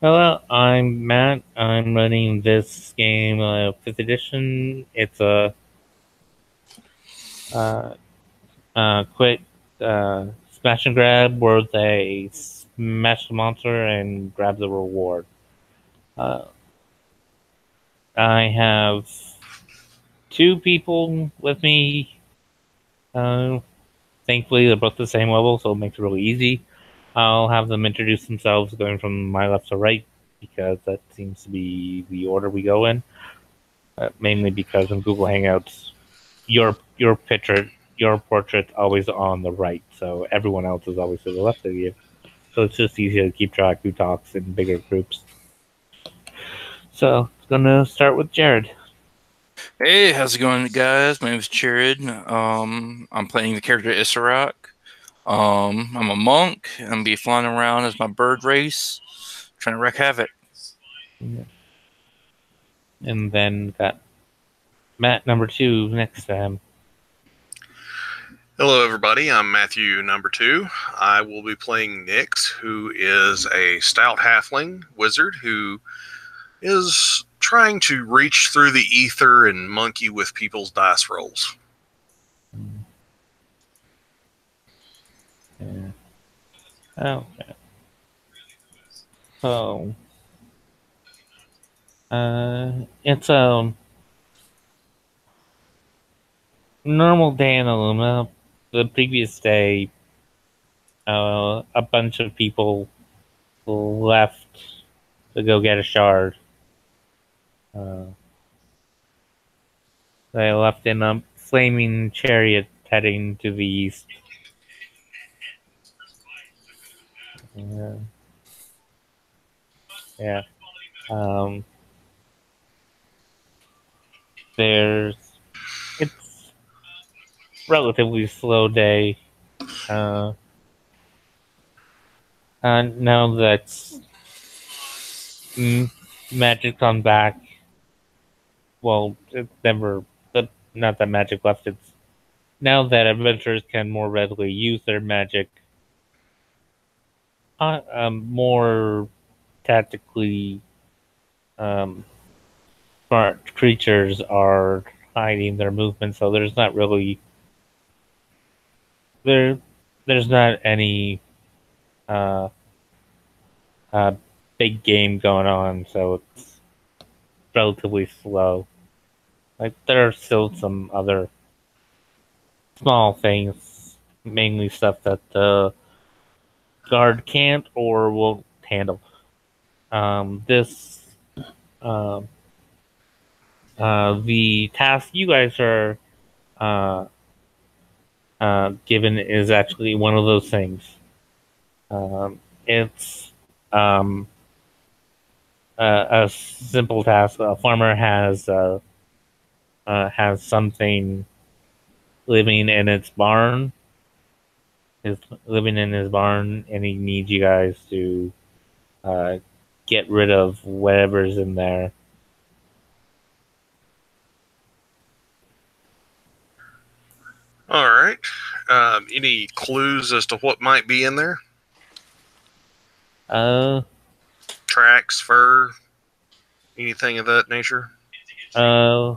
Hello, I'm Matt. I'm running this game, 5th edition. It's a uh, quick smash and grab where they smash the monster and grab the reward. Uh, I have two people with me. Uh, Thankfully, they're both the same level, so it makes it really easy. I'll have them introduce themselves going from my left to right because that seems to be the order we go in. Mainly because in Google Hangouts, your picture, your portrait always on the right, so everyone else is always to the left of you. So it's just easier to keep track who talks in bigger groups. So it's gonna start with Jared. Hey, how's it going, guys? My name is Jared. I'm playing the character Issarak. I'm a monk. I'm gonna be flying around as my bird race, trying to wreak havoc. And then got Matt number two next to him. Hello, everybody. I'm Matthew number two. I will be playing Nyx, who is a stout halfling wizard who is trying to reach through the ether and monkey with people's dice rolls. Yeah. Okay. So, it's a normal day in Illuma. The previous day, a bunch of people left to go get a shard. Uh, they left in a flaming chariot heading to the east. Yeah. Yeah. Um, there's it's relatively slow day. Uh, Now that Magic come back, well, it's never. Not that Magic left. It's now that adventurers can more readily use their magic, more tactically smart creatures are hiding their movement, so there's not really there. There's not any uh, uh, big game going on, so it's relatively slow. Like there are still some other small things, mainly stuff that the guard can't or won't handle. This uh, the task you guys are uh, given is actually one of those things. It's um, a simple task. A farmer has something living in its barn. Is living in his barn, and he needs you guys to uh, get rid of whatever's in there. All right. Any clues as to what might be in there? Uh, Tracks, fur, anything of that nature? uh,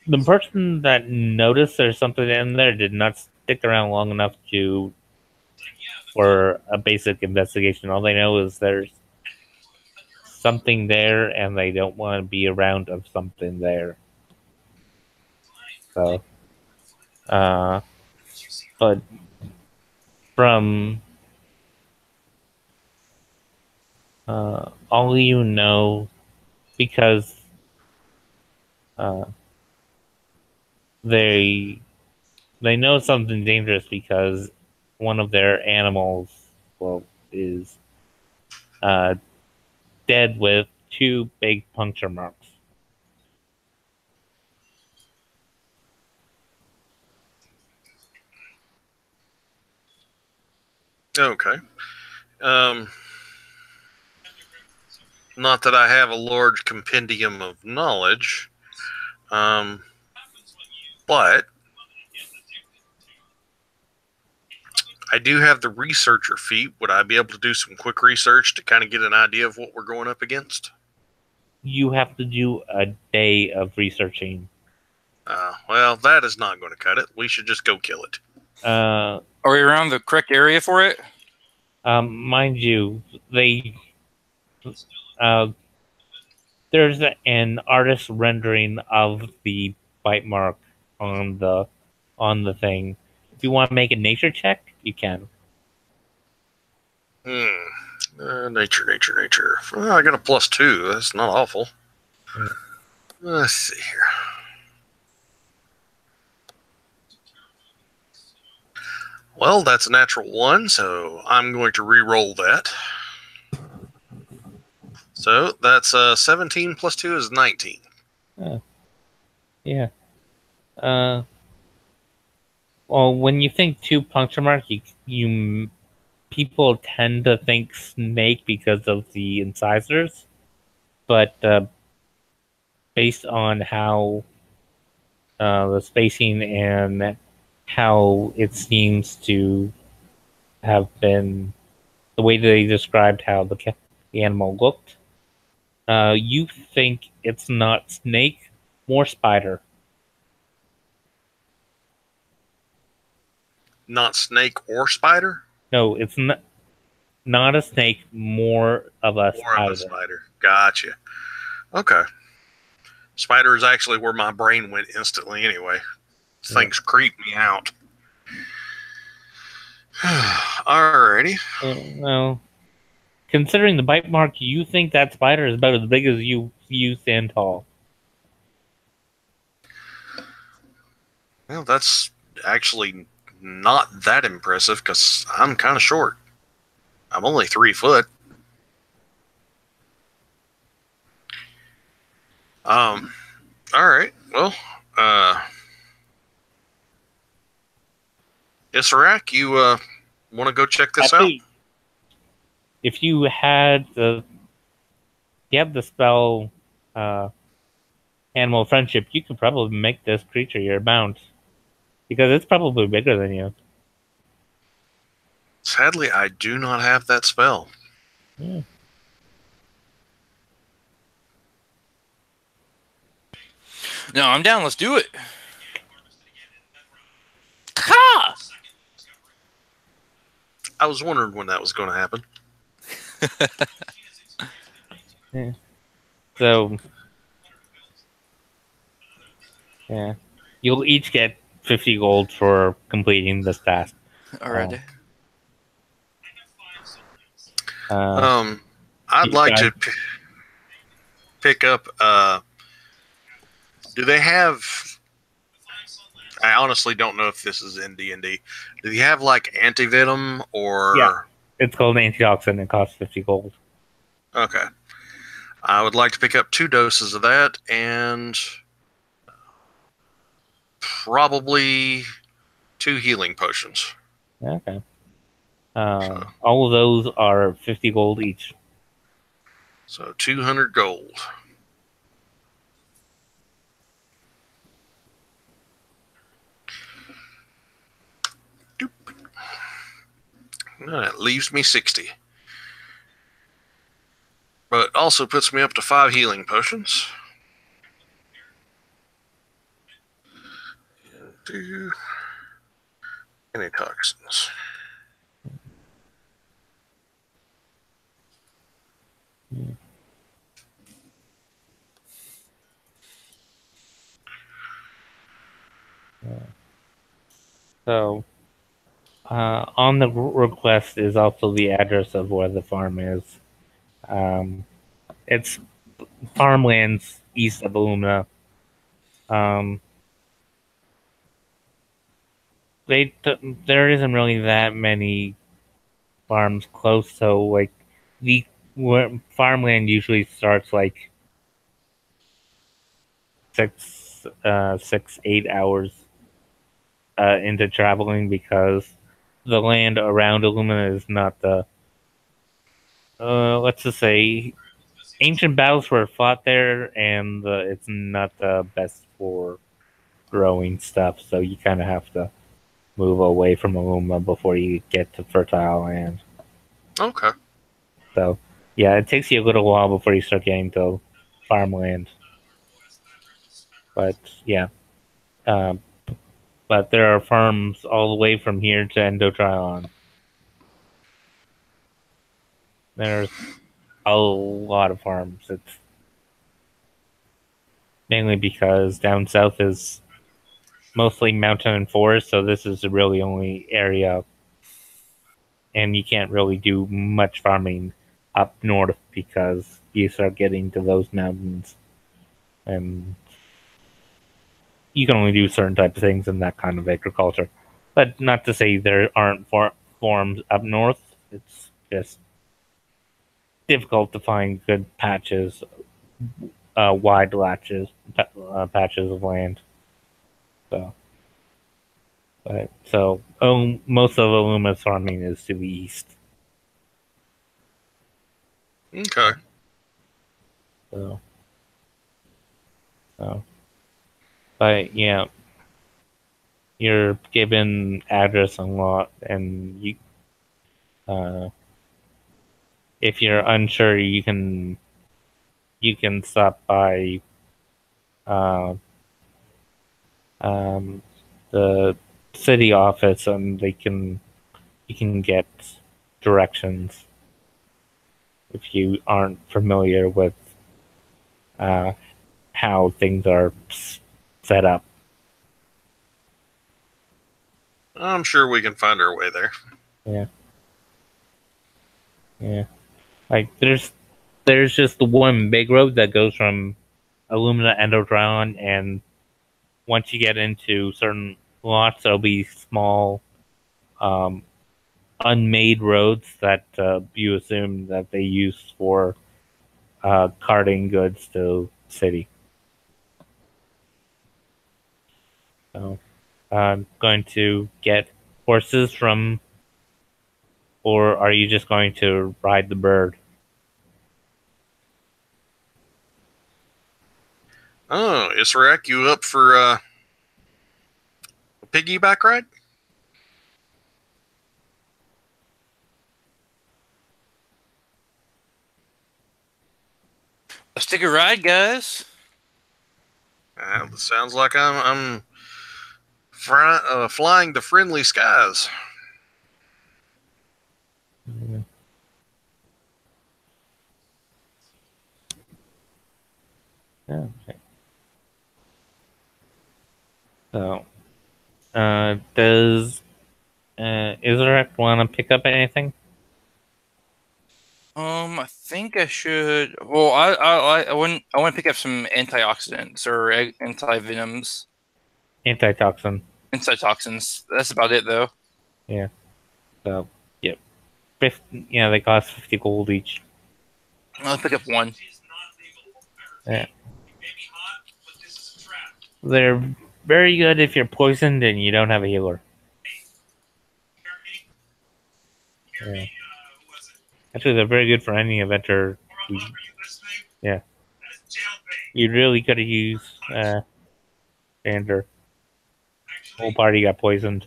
the person that noticed there's something in there did not stick around long enough to for a basic investigation. All they know is there's something there, and they don't want to be around of something there. So, uh, but from all you know, because uh, they they know something dangerous because one of their animals, well, is uh, dead with two big puncture marks. Okay. Um, Not that I have a large compendium of knowledge, but I do have the researcher feat. Would I be able to do some quick research to kind of get an idea of what we're going up against? You have to do a day of researching. Well, that is not going to cut it. We should just go kill it. Are we around the correct area for it? Mind you, there's an artist rendering of the bite mark on the thing. If you want to make a nature check, you can. Nature. Well, I got a +2. That's not awful. Let's see here. Well, that's a natural 1, so I'm going to re-roll that. So that's 17 + 2 is 19. Yeah. Well, when you think 2 puncture mark, you people tend to think snake because of the incisors, but based on how the spacing and how it seems to have been the way they described how the animal looked, you think it's not snake, more spider. Not snake or spider? No, it's not a snake, more of a More spider. of a spider. Gotcha. Okay. Spider is actually where my brain went instantly anyway. Things creep me out. Alrighty. Well, considering the bite mark, you think that spider is about as big as you stand tall. Well, that's actually not that impressive because I'm kind of short. I'm only 3 foot. All right. Well, Issarak, you want to go check this out? If you had the spell animal friendship, you could probably make this creature your mount because it's probably bigger than you. Sadly, I do not have that spell. Yeah. No, I'm down. Let's do it. Ha! I was wondering when that was going to happen. Yeah. So, yeah, you'll each get 50 gold for completing this task. Alright. I'd like to pick up. Do they have? I honestly don't know if this is in D&D. Do they have like antivenom or? Yeah. It's called antioxidant. It costs 50 gold. Okay. I would like to pick up 2 doses of that and probably 2 healing potions. Okay. All of those are 50 gold each. So 200 gold. Doop. That leaves me 60. But also puts me up to 5 healing potions. Do any toxins. So, on the request is also the address of where the farm is. It's farmlands east of Illumina. There isn't really that many farms close, so like farmland usually starts like 8 hours into traveling because the land around Illumina is not the let's just say ancient battles were fought there, and it's not the best for growing stuff. So you kind of have to move away from Aluma before you get to fertile land. Okay. So, yeah, it takes you a little while before you start getting to farmland. But yeah, um, but there are farms all the way from here to Endotrion. There's a lot of farms. It's mainly because down south is mostly mountain and forest, so this is the really only area, and you can't really do much farming up north because you start getting to those mountains, and you can only do certain types of things in that kind of agriculture. But not to say there aren't farms up north. It's just difficult to find good patches, wide patches of land. So, most of Aluma's farming is to the east. Okay. So, so, but yeah, you're given address and lot, and if you're unsure, you can stop by uh, um, the city office, and you can get directions if you aren't familiar with uh, how things are set up. I'm sure we can find our way there. Yeah, yeah. Like there's just the one big road that goes from Illumina Endodron, and once you get into certain lots, there'll be small, um, unmade roads that you assume that they use for carting goods to city. So I'm going to get horses from, or are you just going to ride the bird? Oh, Israk, you up for a piggyback ride? Let's take a ride, guys. Sounds like I'm flying to friendly skies. Yeah. Okay. So, does Isaac want to pick up anything? I think I should. Well, I want to pick up some antioxidants or anti venoms, Antitoxin. antitoxins. That's about it, though. Yeah. So, yep. 50, yeah, they cost 50 gold each. I'll pick up one. Yeah. They're very good if you're poisoned and you don't have a healer. Yeah. Actually, they're very good for any eventer. Yeah. You really could have used Xander. Whole party got poisoned.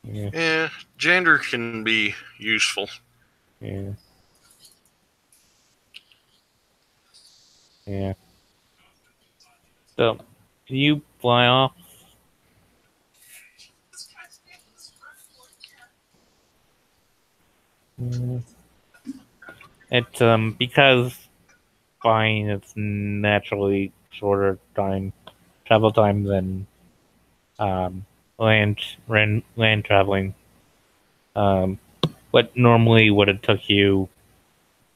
Yeah. Yeah, Jander can be useful. Yeah. Yeah. So, you fly off. It's because flying it's naturally shorter travel time than land traveling. What normally would have took you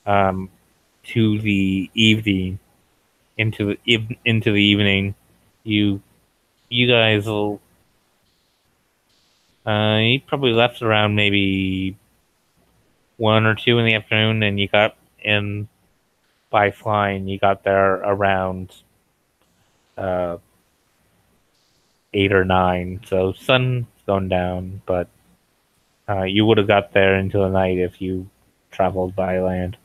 to the evening into the evening, you guys will you probably left around maybe 1 or 2 in the afternoon, and you got in by flying. You got there around uh, 8 or 9. So sun's going down, but you would have got there into the night if you traveled by land.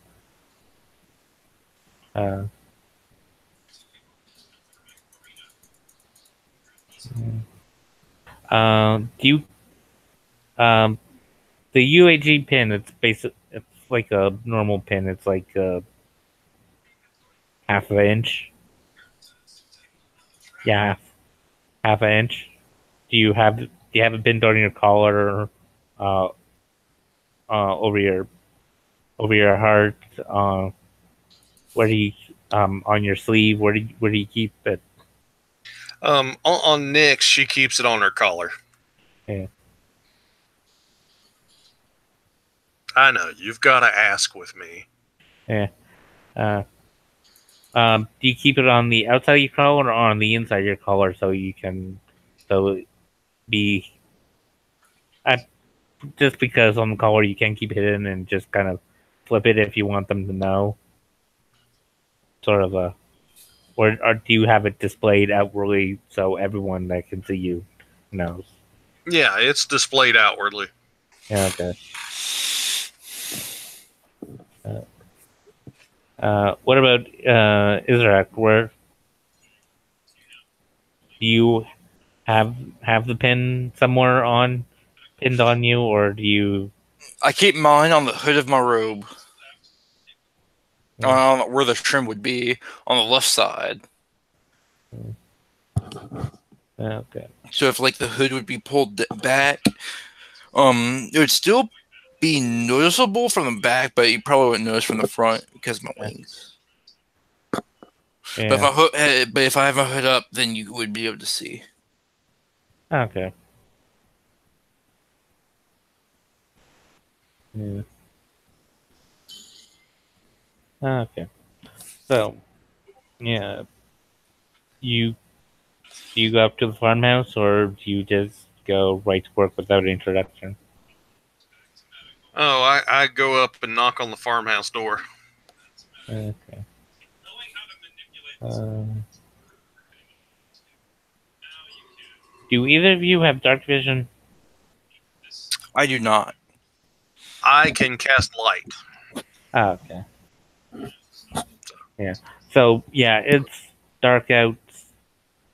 Do you the UAG pin? It's basic. It's like a normal pin. It's like half an inch. Yeah, half an inch. Do you have it pinned on your collar, uh, over your heart? Where do you on your sleeve? Where do you keep it? On Nyx, she keeps it on her collar. Yeah. I know you've got to ask with me. Yeah. Uh, do you keep it on the outside of your collar or on the inside of your collar so you can be uh, just because on the collar you can keep it hidden and just kind of flip it if you want them to know, sort of a, or do you have it displayed outwardly so everyone that can see you knows? Yeah, it's displayed outwardly. Yeah. Okay. What about Israq? Where do you have the pin somewhere pinned on you, or do you? I keep mine on the hood of my robe. Where the trim would be on the left side. Okay. So if like the hood would be pulled back, it would still be noticeable from the back, but you probably wouldn't notice from the front because of my wings. Yeah. But if I have my hood up, then you would be able to see. Okay. Yeah. Okay. So, yeah, you do you go up to the farmhouse, or do you just go right to work without introduction? Oh, I go up and knock on the farmhouse door. Okay. Do either of you have dark vision? I do not. I can cast light. Okay. Yeah. So yeah, it's dark out.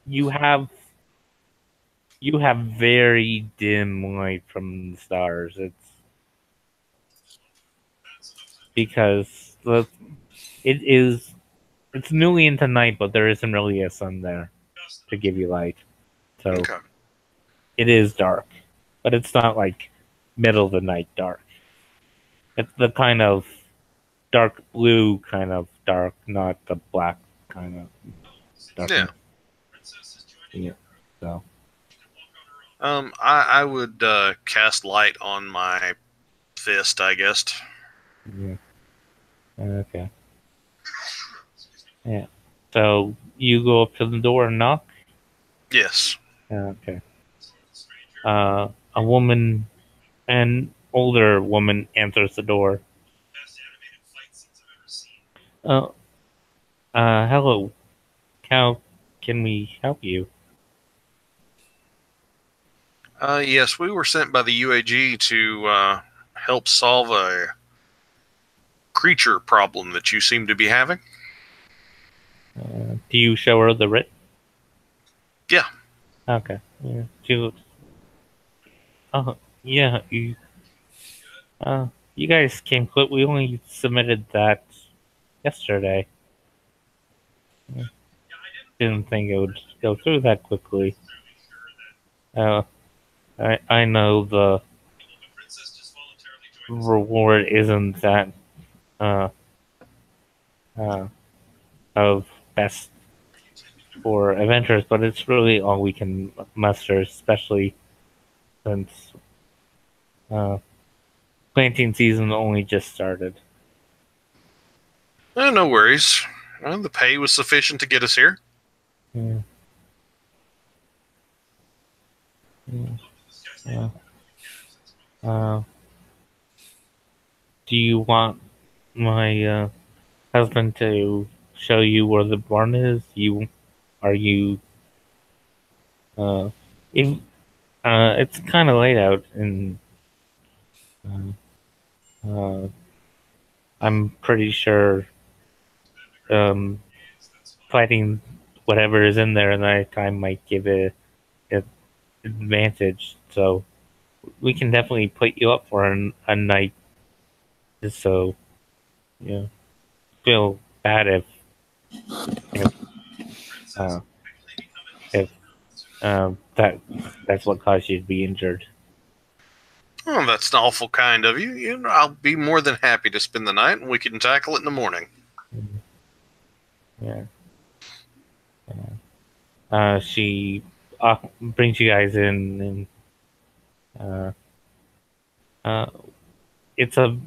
You have very dim light from the stars. It's because it's newly into night, but there isn't really a sun there to give you light. So Okay. it is dark, but it's not like middle of the night dark. It's the kind of dark blue kind of dark, not the black kind of dark. Yeah. Yeah. So I would cast light on my fist, I guess. yeah. Okay. Yeah. So you go up to the door and knock. Yes. Okay. A woman, an older woman, answers the door. Uh, hello. How can we help you? Yes, we were sent by the UAG to help solve a creature problem that you seem to be having. Do you show her the writ? Yeah. Okay. Yeah. Yeah. You guys came quick. We only submitted that yesterday. Didn't think it would go through that quickly. I know the reward isn't that uh, of best for adventures, but it's really all we can muster, especially since planting season only just started. No worries. Well, the pay was sufficient to get us here. Yeah. Yeah. Do you want my husband to show you where the barn is? Are you if it's kind of late out, and uh, I'm pretty sure fighting whatever is in there at night time might give it advantage, so we can definitely put you up for a night, just so you know, feel bad if uh, if that's what caused you to be injured. Oh, that's awful kind of you. You know, I'll be more than happy to spend the night, and we can tackle it in the morning. Yeah. She brings you guys in, and it's a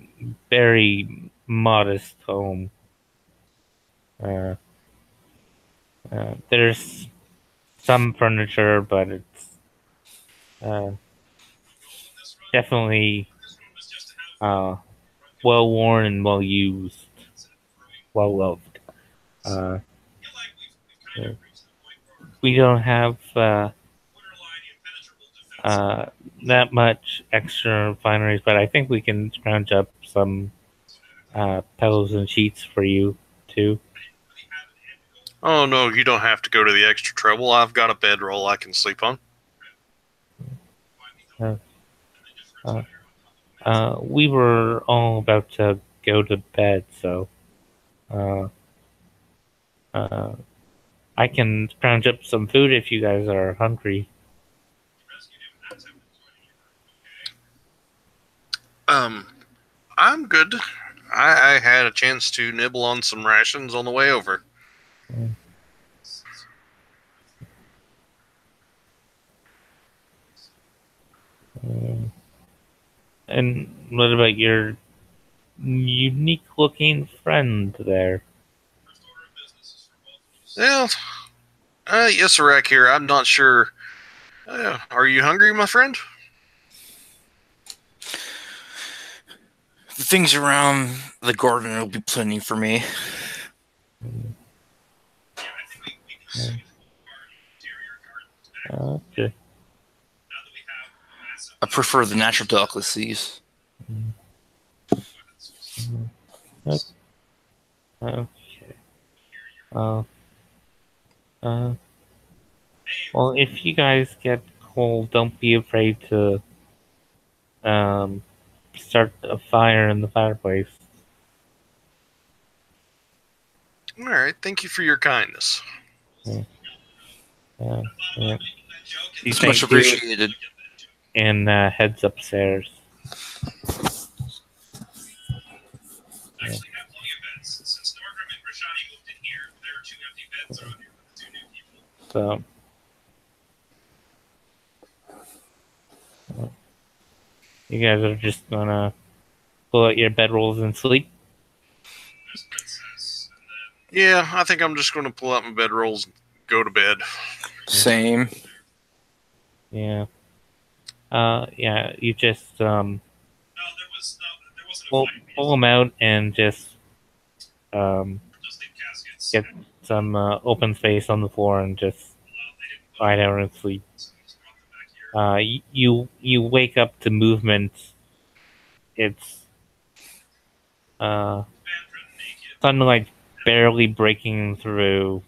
very modest home. Uh, there's some furniture, but it's uh, definitely well worn and well used, well loved. Uh, we don't have uh, that much extra fineries, but I think we can scrounge up some pillows and sheets for you too. Oh no, you don't have to go to the extra trouble. I've got a bedroll I can sleep on. We were all about to go to bed, so uh, uh, I can scrounge up some food if you guys are hungry. I'm good. I had a chance to nibble on some rations on the way over. And what about your unique looking friend there? Yeah, yes, Iraq here. I'm not sure. Are you hungry, my friend? The things around the garden will be plenty for me. Okay. I prefer the natural delicacies. Okay. Uh, uh, well, if you guys get cold, don't be afraid to start a fire in the fireplace. All right. Thank you for your kindness. Yeah. Yeah. It's Thank much you. appreciated. And heads upstairs. Yeah. So, you guys are just gonna pull out your bedrolls and sleep? Yeah, I think I'm just going to pull out my bedrolls and go to bed. Same. Yeah. Yeah, you just pull them out and just get some open space on the floor and just lie down and sleep. You wake up to movement. It's sunlight barely breaking through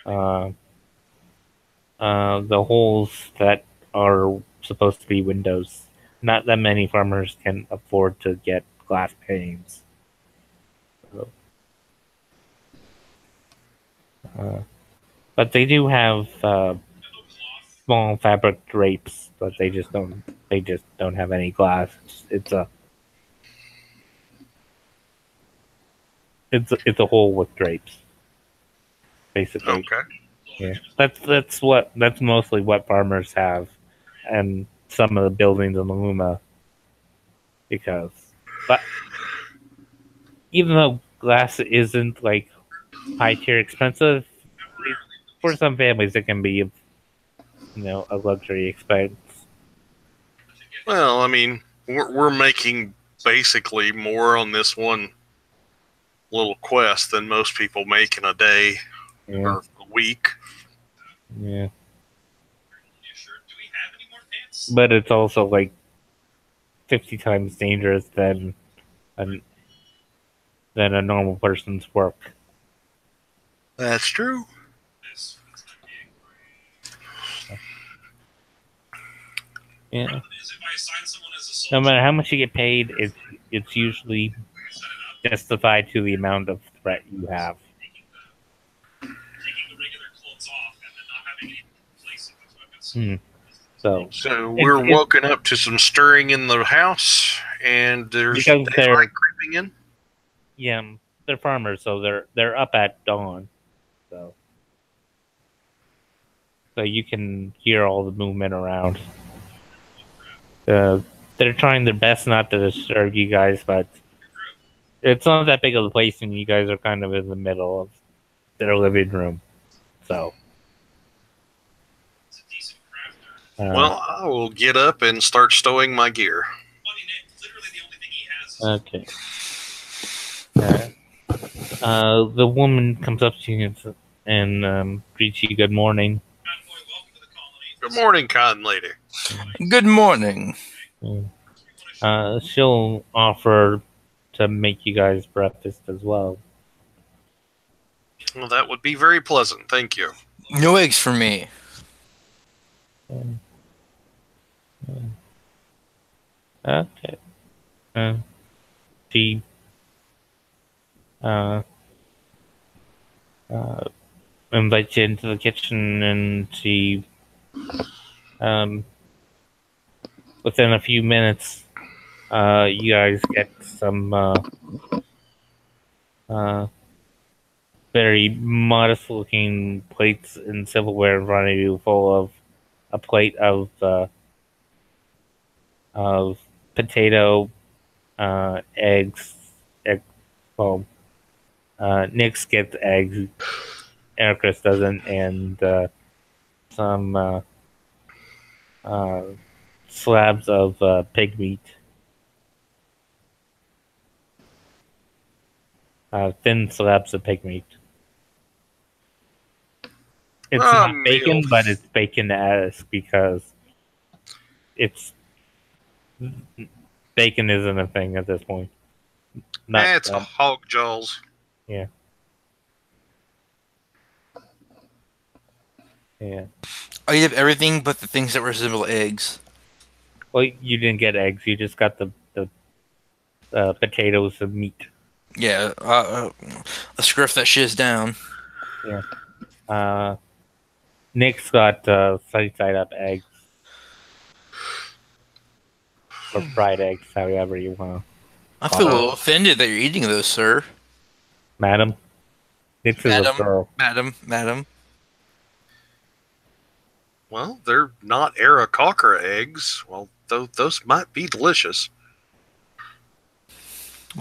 the holes that are supposed to be windows. Not that many farmers can afford to get glass panes. So, but they do have small fabric drapes, but they just don't. They just don't have any glass. It's a hole with drapes, basically. Okay. Yeah, that's mostly what farmers have, and some of the buildings in Luma. But even though glass isn't like high tier expensive, for some families it can be, a luxury expense. Well, I mean, we're making basically more on this one little quest than most people make in a day Yeah, or a week. yeah. But it's also like 50 times dangerous than a normal person's work. That's true. Yeah. No matter how much you get paid, it's usually justified to the amount of threat you have. So we're it's woken up to some stirring in the house, and there's because daylight creeping in. yeah, they're farmers, so they're up at dawn. So you can hear all the movement around. They're trying their best not to disturb you guys, but it's not that big of a place, and you guys are kind of in the middle of their living room. So, Well, I will get up and start stowing my gear. okay. The woman comes up to you and greets you. Good morning. Good morning, cotton lady. Good morning. She'll offer to make you guys breakfast as well. Well, that would be very pleasant. Thank you. No eggs for me. Okay. She invites you into the kitchen, and she within a few minutes, you guys get some very modest-looking plates and silverware in front of you, full of a plate of potato, eggs. Well, Nix gets eggs, Ericus doesn't, and some slabs of pig meat. Thin slabs of pig meat. It's not bacon, but it's bacon-esque because bacon isn't a thing at this point. It's hog jaws. Yeah. Yeah. I eat everything but the things that resemble eggs. Well, you didn't get eggs. You just got the potatoes and meat. Yeah, let's scriff that shiz down. Yeah. Nick's got sunny side up eggs. Or fried eggs, however you want. I feel a little offended that you're eating those, sir. Madam? Nick's is a girl. Madam. Well, they're not Aarakocra eggs. Well, those might be delicious.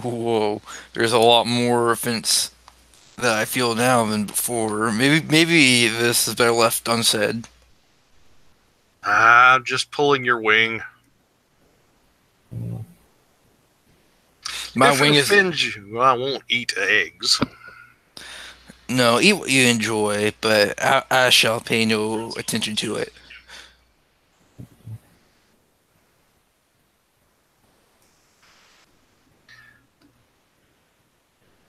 Whoa, there's a lot more offense that I feel now than before. Maybe this is better left unsaid. I'm just pulling your wing. My if wing it is. offends you, I won't eat eggs. No, eat what you enjoy, but I shall pay no attention to it.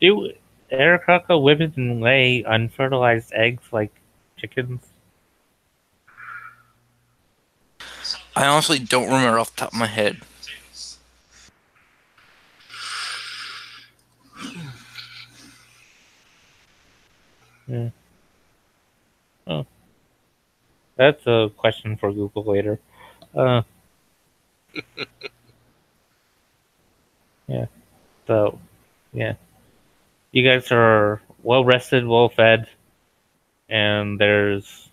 Do Aarakocra women lay unfertilized eggs like chickens? I honestly don't remember off the top of my head. Yeah. Oh. That's a question for Google later. Yeah. So, yeah. You guys are well rested, well fed, and there's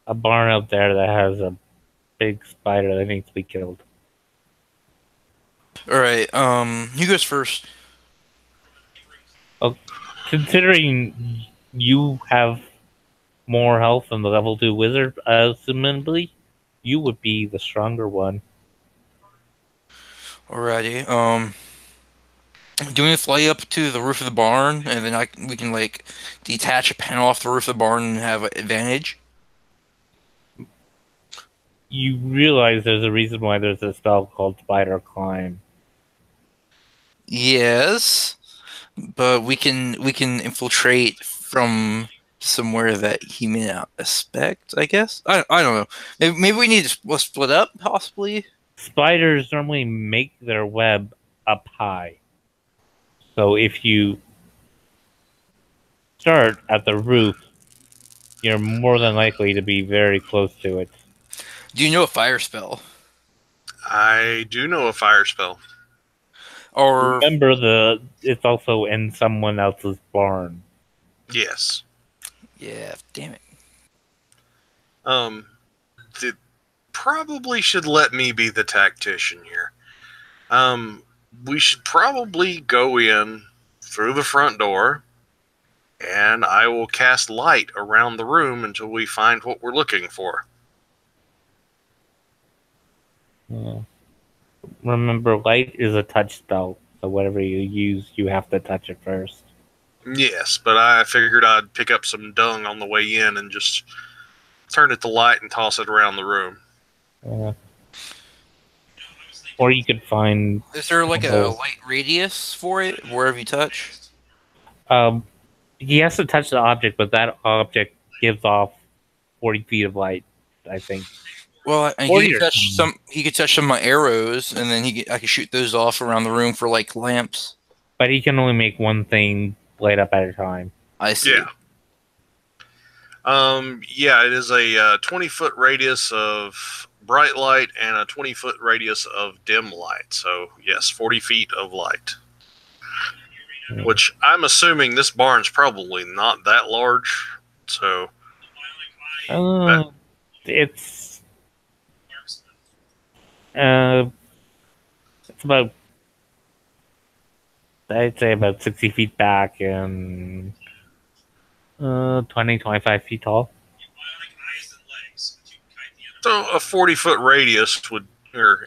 a barn out there that has a big spider that needs to be killed. Alright, you goes first. Considering you have more health than the level 2 wizard, assumably, you would be the stronger one. Alrighty, do we fly up to the roof of the barn, and then we can, like, detach a panel off the roof of the barn and have an advantage? You realize there's a reason why there's a spell called Spider Climb. Yes, but we can infiltrate from somewhere that he may not expect, I guess. I don't know. Maybe we need to split up, possibly. Spiders normally make their web up high. So if you start at the roof, you're more than likely to be very close to it. Do you know a fire spell? I do know a fire spell. Or Remember, it's also in someone else's barn. Yes. yeah, damn it. They probably should let me be the tactician here. We should probably go in through the front door, and I will cast light around the room until we find what we're looking for. Yeah. Remember, light is a touch spell, so whatever you use, you have to touch it first. Yes, but I figured I'd pick up some dung on the way in and just turn it to light and toss it around the room. Or you could find... Is there like a light radius for it, wherever you touch? He has to touch the object, but that object gives off 40 feet of light, I think. Well, he could touch some. He could touch some of my arrows, and then I could shoot those off around the room for like lamps. But he can only make one thing light up at a time. I see. Yeah. Yeah, it is a 20-foot radius of bright light and a 20-foot radius of dim light. So yes, 40 feet of light. Yeah. Which I'm assuming this barn's probably not that large. So it's about, I'd say about 60 feet back and 20-25 feet tall. So a 40-foot radius would, or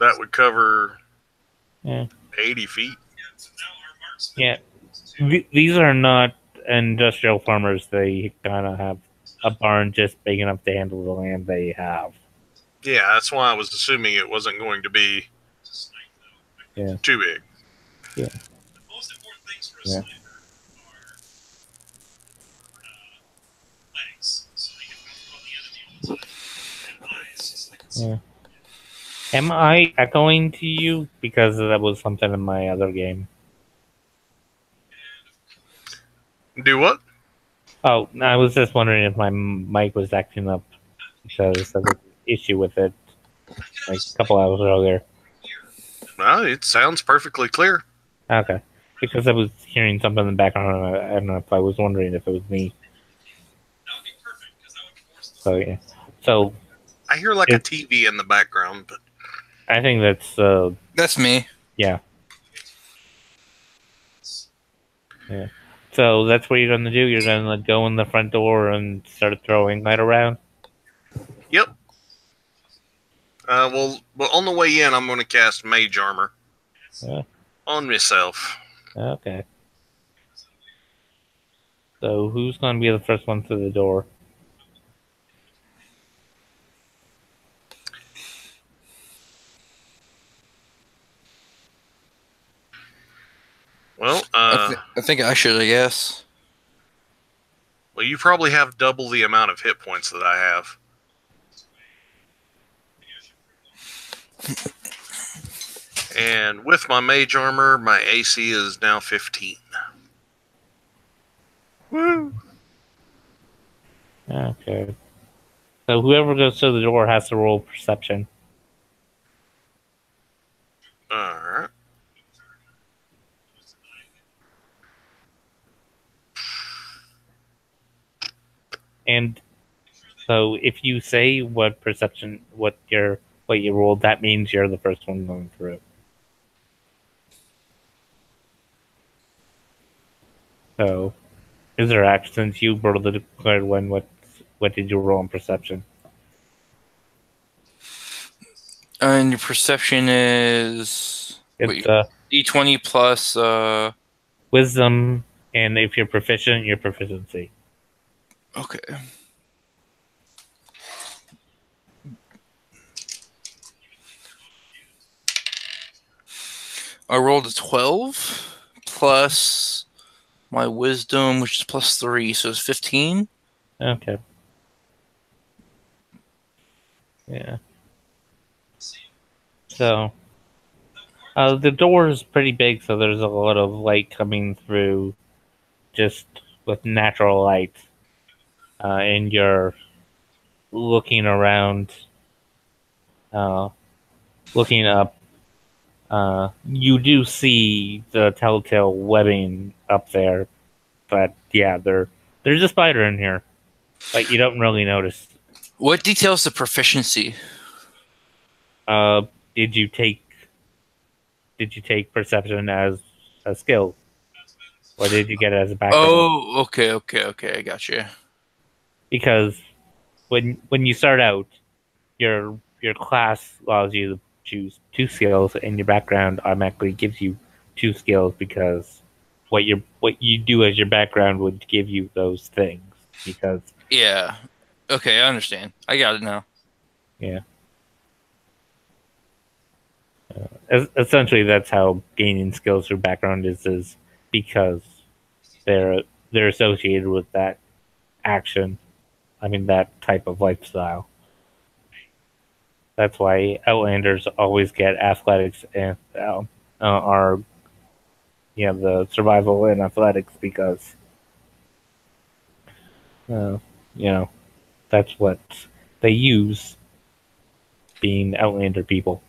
that would cover 80 feet. Yeah, these are not industrial farmers. They kind of have a barn just big enough to handle the land they have. Yeah, that's why I was assuming it wasn't going to be too big. Yeah. Yeah. Yeah. Am I echoing to you? Because that was something in my other game. Do what? Oh, I was just wondering if my mic was acting up because of an issue with it like a couple hours earlier. No, it sounds perfectly clear. Okay. Because I was hearing something in the background. I don't know if I was wondering if it was me. So, yeah. So... I hear like a TV in the background, but... I think that's me. Yeah. Yeah. So that's what you're going to do? You're going to go in the front door and start throwing light around? Yep. Well, on the way in, I'm going to cast Mage Armor on myself. Okay. So who's going to be the first one through the door? Well, I think I should, I guess. Well, you probably have double the amount of hit points that I have. And with my mage armor, my AC is now 15. Woo! Okay. So whoever goes to the door has to roll perception. Alright. And so if you say what you rolled, that means you're the first one going through. So, is there since you were the declared one, what did you roll on perception? And your perception is D20 plus wisdom, and if you're proficient, your proficiency. Okay. I rolled a 12 plus my wisdom, which is +3, so it's 15. Okay. Yeah. So, the door is pretty big, so there's a lot of light coming through just with natural light. And you're looking around, looking up. You do see the telltale webbing up there, but yeah, there's a spider in here, but you don't really notice. What details the proficiency? Uh, did you take perception as a skill, or did you get it as a background? Oh, okay, I got you. Because when you start out, your class allows you to choose 2 skills, and your background automatically gives you 2 skills because what you do as your background would give you those things. Because Yeah. Okay, I understand. I got it now. yeah, essentially that's how gaining skills through background is because they're associated with that action. I mean that type of lifestyle. That's why Outlanders always get athletics and are the survival and athletics because uh, you know that's what they use being Outlander people.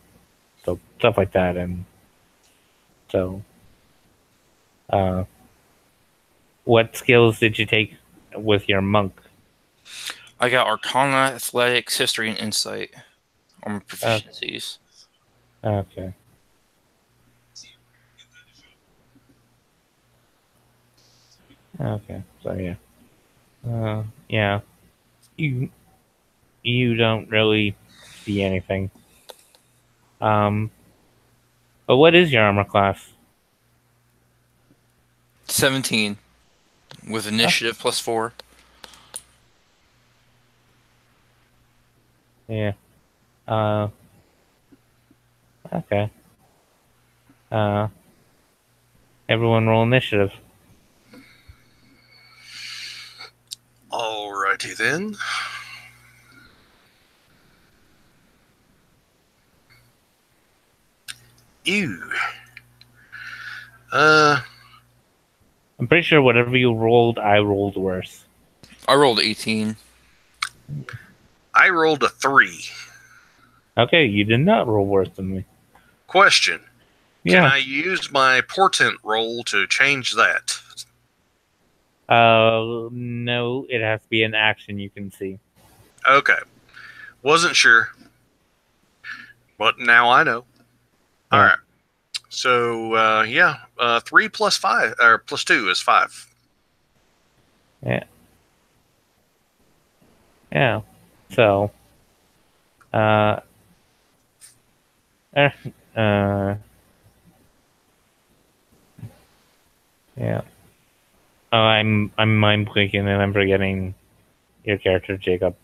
So stuff like that, and so what skills did you take with your monk? I got Arcana, Athletics, History, and Insight on my proficiencies. Okay. Okay. So yeah. You don't really see anything. But what is your armor class? 17 with initiative +4. Yeah. Okay. Everyone roll initiative. Alrighty then. Ew. I'm pretty sure whatever you rolled, I rolled worse. I rolled 18. I rolled a 3. Okay, you did not roll worse than me. Question. Yeah. Can I use my portent roll to change that? No, it has to be an action you can see. Okay. Wasn't sure. But now I know. Yeah. Alright. So, 3 plus 5, or plus 2 is 5. Yeah. Yeah. So, uh, yeah. Oh, I'm mind blanking and I'm forgetting your character, Jacob.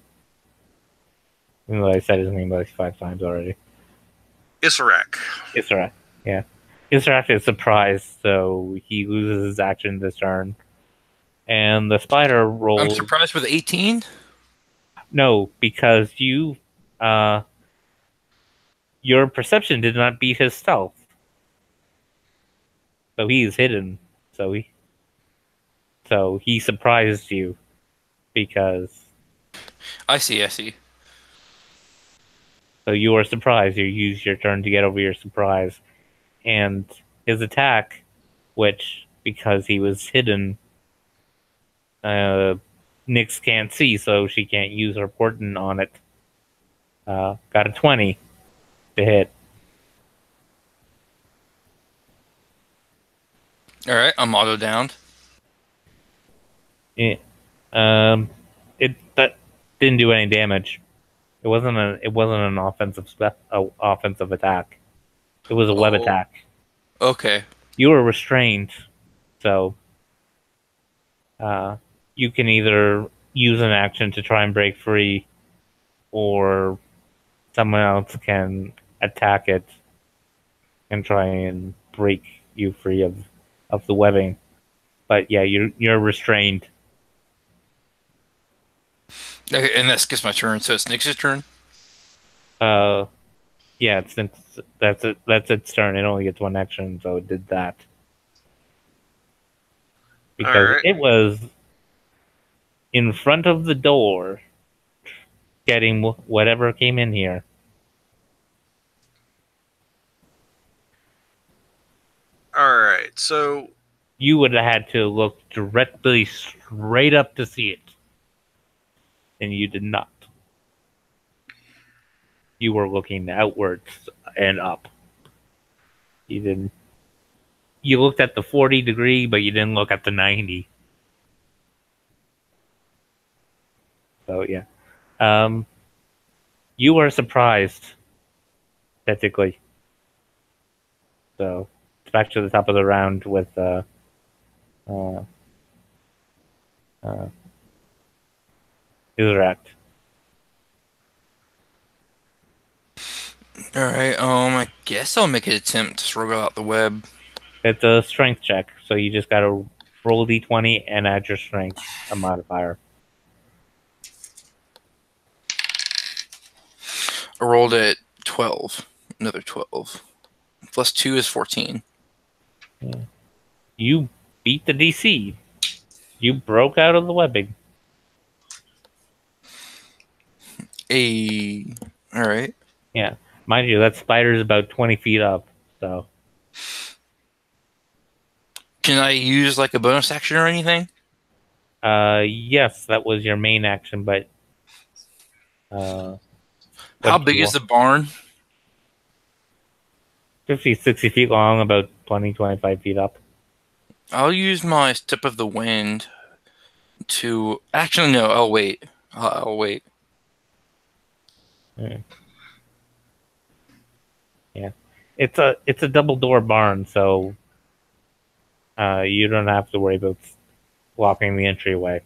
Even though I said his name like 5 times already. Issarak. Isra. Yeah. Isra is surprised, so he loses his action this turn. And the spider rolls. I'm surprised with 18. No, because your perception did not beat his stealth. So he is hidden. So he surprised you because I see. so you are surprised. You use your turn to get over your surprise. And his attack, which because he was hidden, Nyx can't see, so she can't use her portent on it. Got a 20 to hit. All right, I'm auto downed. It that didn't do any damage. It wasn't an offensive attack. It was a web attack. Okay. You were restrained, so you can either use an action to try and break free, or someone else can attack it and try and break you free of the webbing. But yeah, you're restrained. Okay, and that skips my turn, so it's Nyx's turn. Yeah, that's its turn. It only gets one action, so it did that. Because Alright. it was in front of the door, getting whatever came in here. Alright, so You would have had to look directly straight up to see it. And you did not. You were looking outwards and up. You didn't. You looked at the 40-degree, but you didn't look at the 90. So yeah, you were surprised, technically. So it's back to the top of the round with uh, Interact. All right. I guess I'll make an attempt to wriggle out the web. It's a strength check, so you just gotta roll d20 and add your strength, a modifier. I rolled at 12. Another 12. Plus 2 is 14. You beat the DC. You broke out of the webbing. All right. Yeah, mind you, that spider's about 20 feet up. So Can I use like a bonus action or anything? yes, that was your main action, but How big is the barn? 50, 60 feet long, about 20, 25 feet up. I'll use my Step of the Wind to... Actually, no. I'll wait. I'll wait. Yeah, it's a double door barn, so you don't have to worry about blocking the entryway.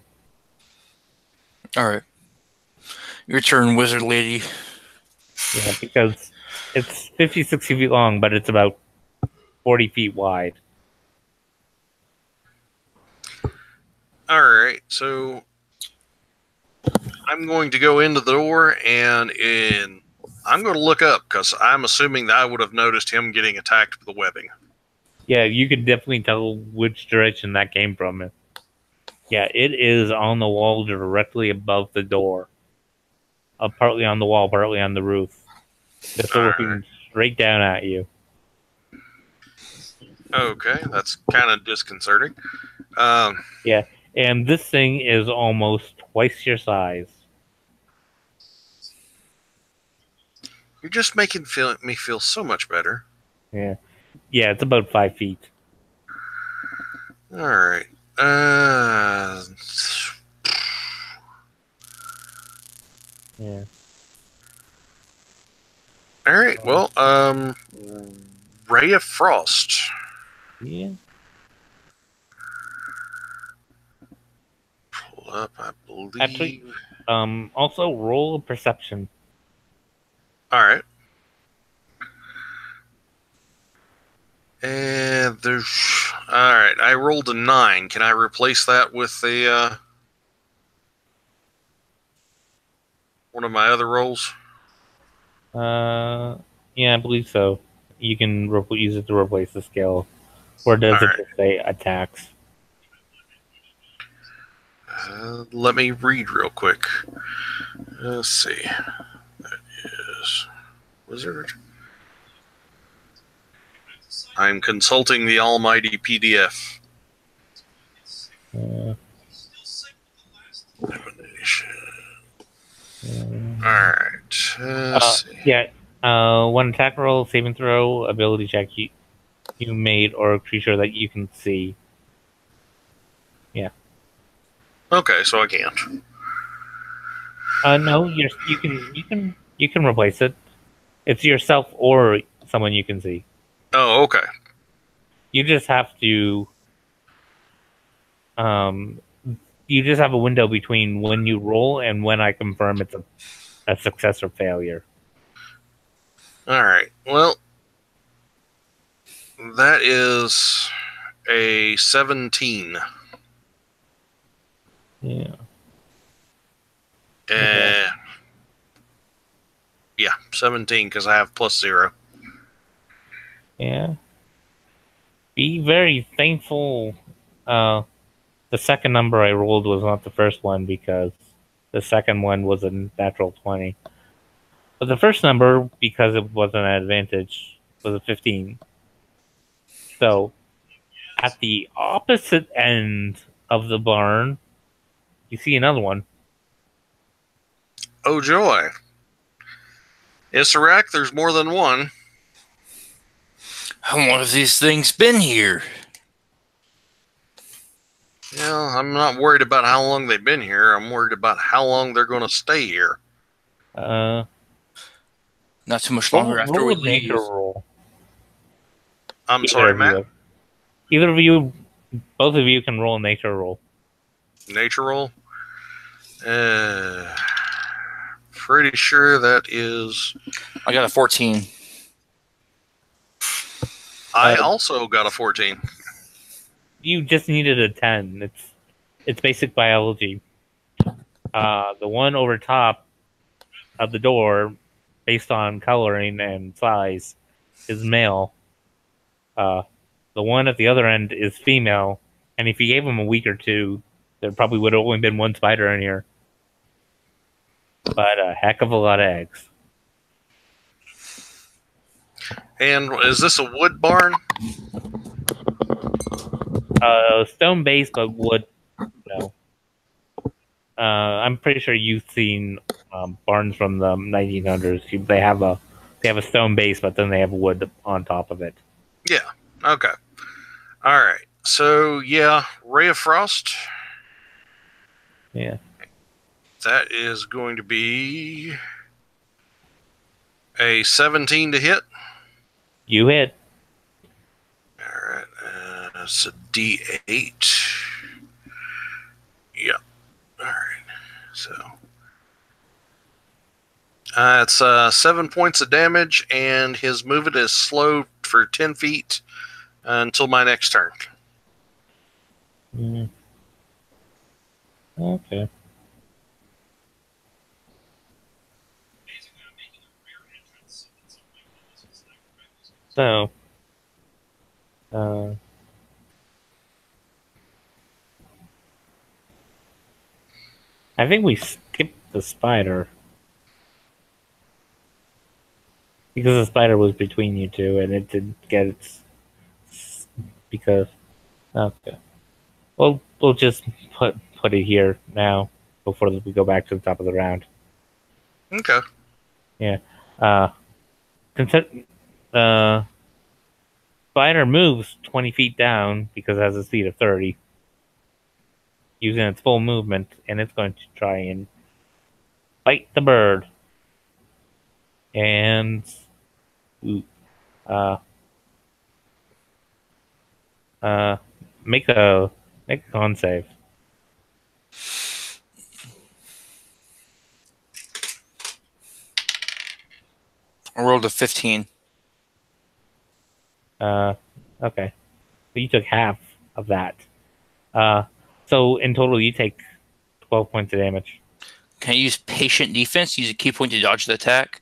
All right. Your turn, wizard lady. Yeah, because it's 50, 60 feet long, but it's about 40 feet wide. alright, so I'm going to go into the door and I'm going to look up because I'm assuming that I would have noticed him getting attacked with the webbing. Yeah, you could definitely tell which direction that came from. Yeah, it is on the wall directly above the door. Partly on the wall, partly on the roof. Just looking straight down at you. Okay, that's kind of disconcerting. Yeah, and this thing is almost twice your size. You're just making me feel so much better. Yeah, it's about 5 feet. Alright. Yeah. Alright, well, Ray of Frost. Yeah. Pull up, I believe. Actually, also roll a perception. Alright. And there's... Alright, I rolled a 9. Can I replace that with the, one of my other rolls? Yeah, I believe so. You can use it to replace the skill. Or does it just say attacks? Let me read real quick. Let's see. That is Wizard. I'm consulting the almighty PDF. Alright. Let's see. Yeah. One attack roll, saving throw, ability check you made, or a creature that you can see. Yeah. Okay, so I can't. No, you can replace it. It's yourself or someone you can see. Oh, okay. You just have to. You just have a window between when you roll and when I confirm it's a success or failure. Alright, well, that is a 17. Yeah. Uh, yeah, 17 because I have +0. Yeah. Be very thankful. The second number I rolled was not the first one because the second one was a natural 20. But the first number, because it was an advantage, was a 15. So at the opposite end of the barn, you see another one. Oh joy. Issarak, there's more than one. How long have these things been here? Yeah, I'm not worried about how long they've been here. I'm worried about how long they're going to stay here. Not too much longer after we roll a nature leave. roll. I'm Either sorry, of Matt. you. Either of you, both of you can roll a nature roll. Nature roll. Pretty sure that is. I got a 14. I also got a 14. You just needed a 10. It's basic biology. The one over top of the door, based on coloring and size, is male. The one at the other end is female. And if you gave them a week or two, there probably would have only been one spider in here. But a heck of a lot of eggs. And is this a wood barn? Stone base, but wood. No. I'm pretty sure you've seen barns from the 1900s. They have a stone base, but then they have wood on top of it. Yeah. Okay. All right. So yeah, Ray of Frost. Yeah. That is going to be a 17 to hit. You hit. All right. That's a D8. Yeah. All right. So it's 7 points of damage, and his movement is slow for 10 feet until my next turn. Mm. Okay. So, I think we skipped the spider because the spider was between you two, and it didn't get its because. Okay. Well, we'll just put it here now before we go back to the top of the round. Okay. Yeah. Spider moves 20 feet down because it has a speed of 30, using its full movement, and it's going to try and bite the bird. And make a con save. I rolled a 15. Okay. So you took half of that. So in total, you take 12 points of damage. Can I use patient defense? Use a key point to dodge the attack?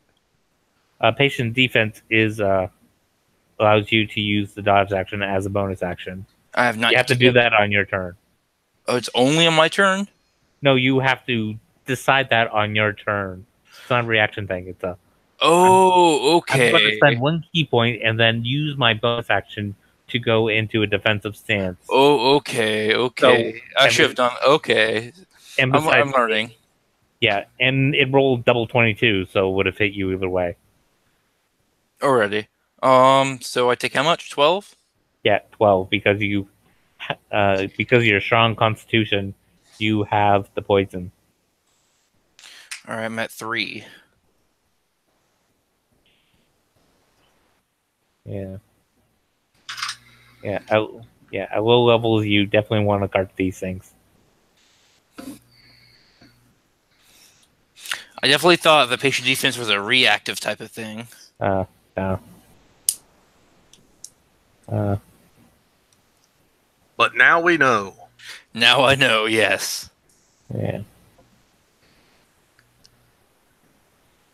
Patient defense is allows you to use the dodge action as a bonus action. I have not. You have to do that on your turn. Oh, it's only on my turn? No, you have to decide that on your turn. It's not a reaction thing. It's a. Oh, okay. I'm going to spend one key point and then use my bonus action to go into a defensive stance. Oh, okay, okay. So, I should have done. Okay. And I'm learning. Yeah, and it rolled double 22, so it would have hit you either way. Already. So I take how much? 12? Yeah, 12 because because of your strong constitution, you have the poison. All right, I'm at 3. Yeah. Yeah. At low levels, you definitely want to guard these things. I definitely thought the patient defense was a reactive type of thing. No. But now we know. Now I know, yes. Yeah.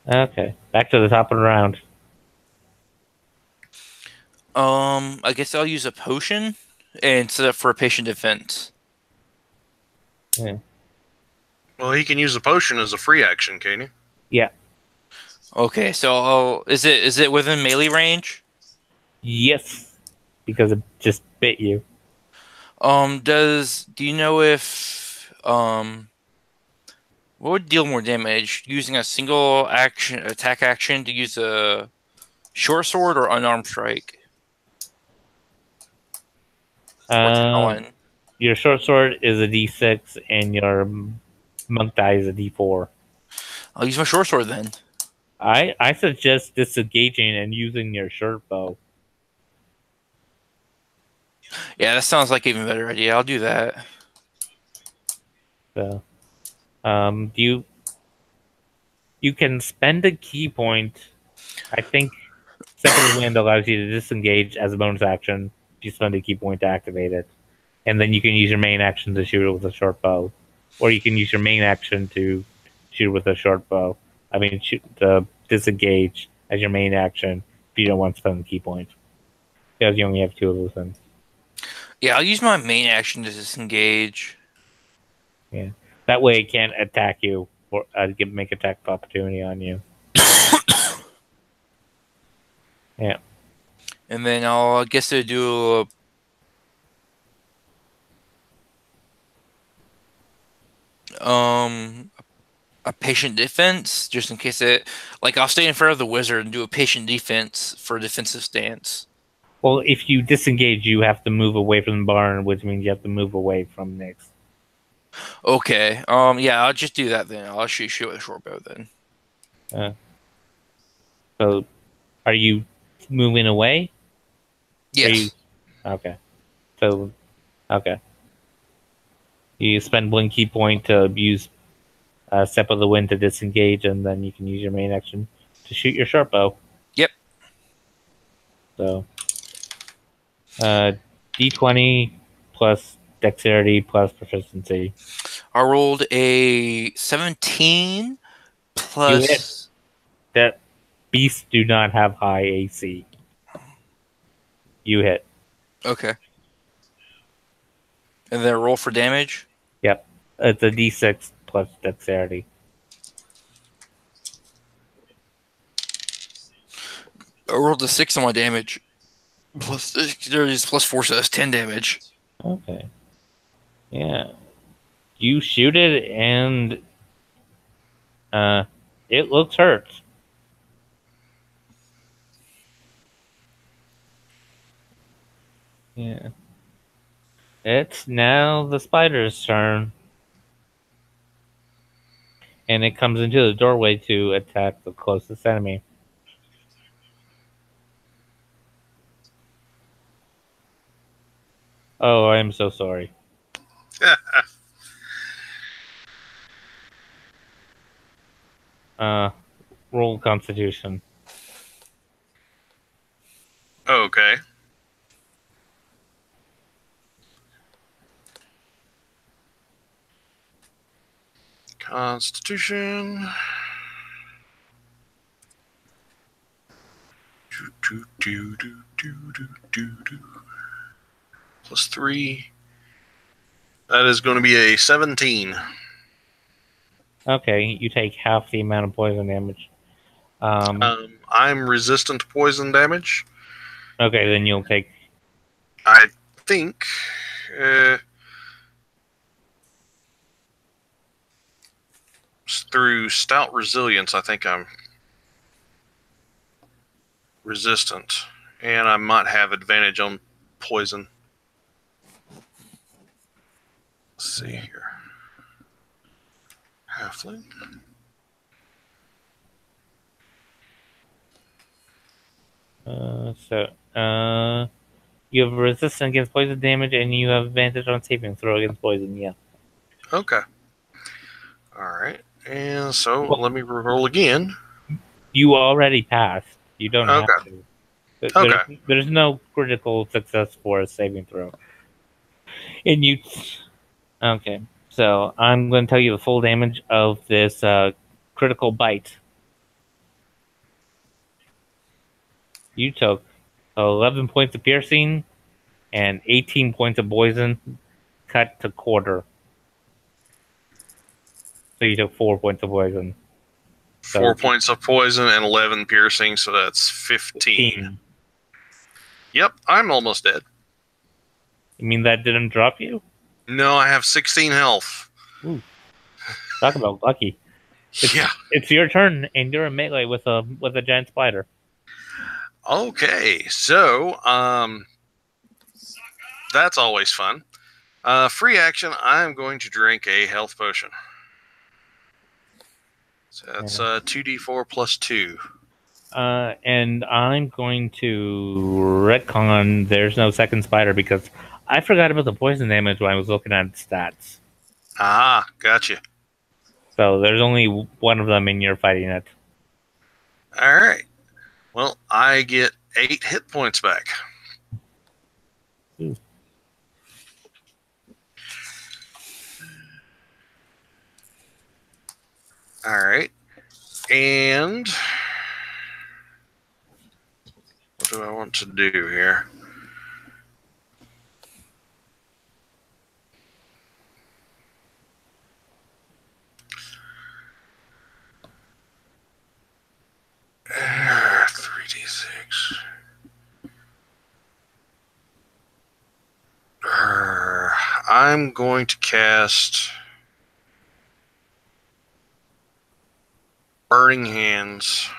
Okay, back to the top of the round. I guess I'll use a potion and set up for a patient defense. Yeah. Well, he can use the potion as a free action, can he? Yeah. Okay, so is it within melee range? Yes, because it just bit you. Do you know if what would deal more damage? Using a single attack action to use a short sword or unarmed strike? Or talon? Your short sword is a D6, and your monk die is a D4. I'll use my short sword then. I suggest disengaging and using your short bow. Yeah, that sounds like an even better idea. I'll do that. So, you can spend a key point. I think Step of the Wind allows you to disengage as a bonus action. If you spend a key point to activate it, and then you can use your main action to shoot it with a short bow, or you can use your main action to shoot with a short bow. I mean, shoot to disengage as your main action if you don't want to spend the key point, because you only have 2 of those things. Yeah, I'll use my main action to disengage. Yeah, that way it can't attack you or make attack of opportunity on you. Yeah. And then I guess I'll do a patient defense, just in case I'll stay in front of the wizard and do a patient defense for a defensive stance. Well, if you disengage, you have to move away from the barn, which means you have to move away from Nyx. Okay. Yeah, I'll just do that then. I'll shoot with a short bow then. So, are you moving away? Yes. Okay. So, okay. You spend 1 key point to use Step of the Wind to disengage, and then you can use your main action to shoot your short bow. Yep. So, D20 plus dexterity plus proficiency. I rolled a 17 plus. That beasts do not have high AC. You hit. Okay. And then roll for damage? Yep. It's a D6 plus dexterity. I rolled a 6 on my damage. Plus 4, so that's 10 damage. Okay. Yeah. You shoot it, and it looks hurt. Yeah. It's now the spider's turn. And it comes into the doorway to attack the closest enemy. Oh, I am so sorry. Roll Constitution. Okay. Constitution. Plus 3. That is going to be a 17. Okay, you take half the amount of poison damage. I'm resistant to poison damage. Okay, then you'll take... I think... through stout resilience, I think I'm resistant. And I might have advantage on poison. Let's see here. Halfling. You have resistance against poison damage, and you have advantage on saving throw against poison, yeah. Okay. Alright. And so, let me roll again. You already passed. You don't have to. Okay. There's no critical success for a saving throw. And you. Okay, so I'm going to tell you the full damage of this critical bite. You took 11 points of piercing and 18 points of poison, cut to quarter. So you took 4 points of poison. 4 points of poison and 11 piercing, so that's 15. Yep, I'm almost dead. You mean that didn't drop you? No, I have 16 health. Ooh. Talk about lucky. Yeah. It's your turn, and you're in melee with a giant spider. Okay, so that's always fun. Free action, I'm going to drink a health potion. So that's 2d4 plus 2. And I'm going to retcon there's no second spider because I forgot about the poison damage when I was looking at stats. Ah, gotcha. So there's only one of them and you're fighting it. All right. Well, I get 8 hit points back. Ooh. All right. And what do I want to do here? Uh, 3d6. I'm going to cast Burning Hands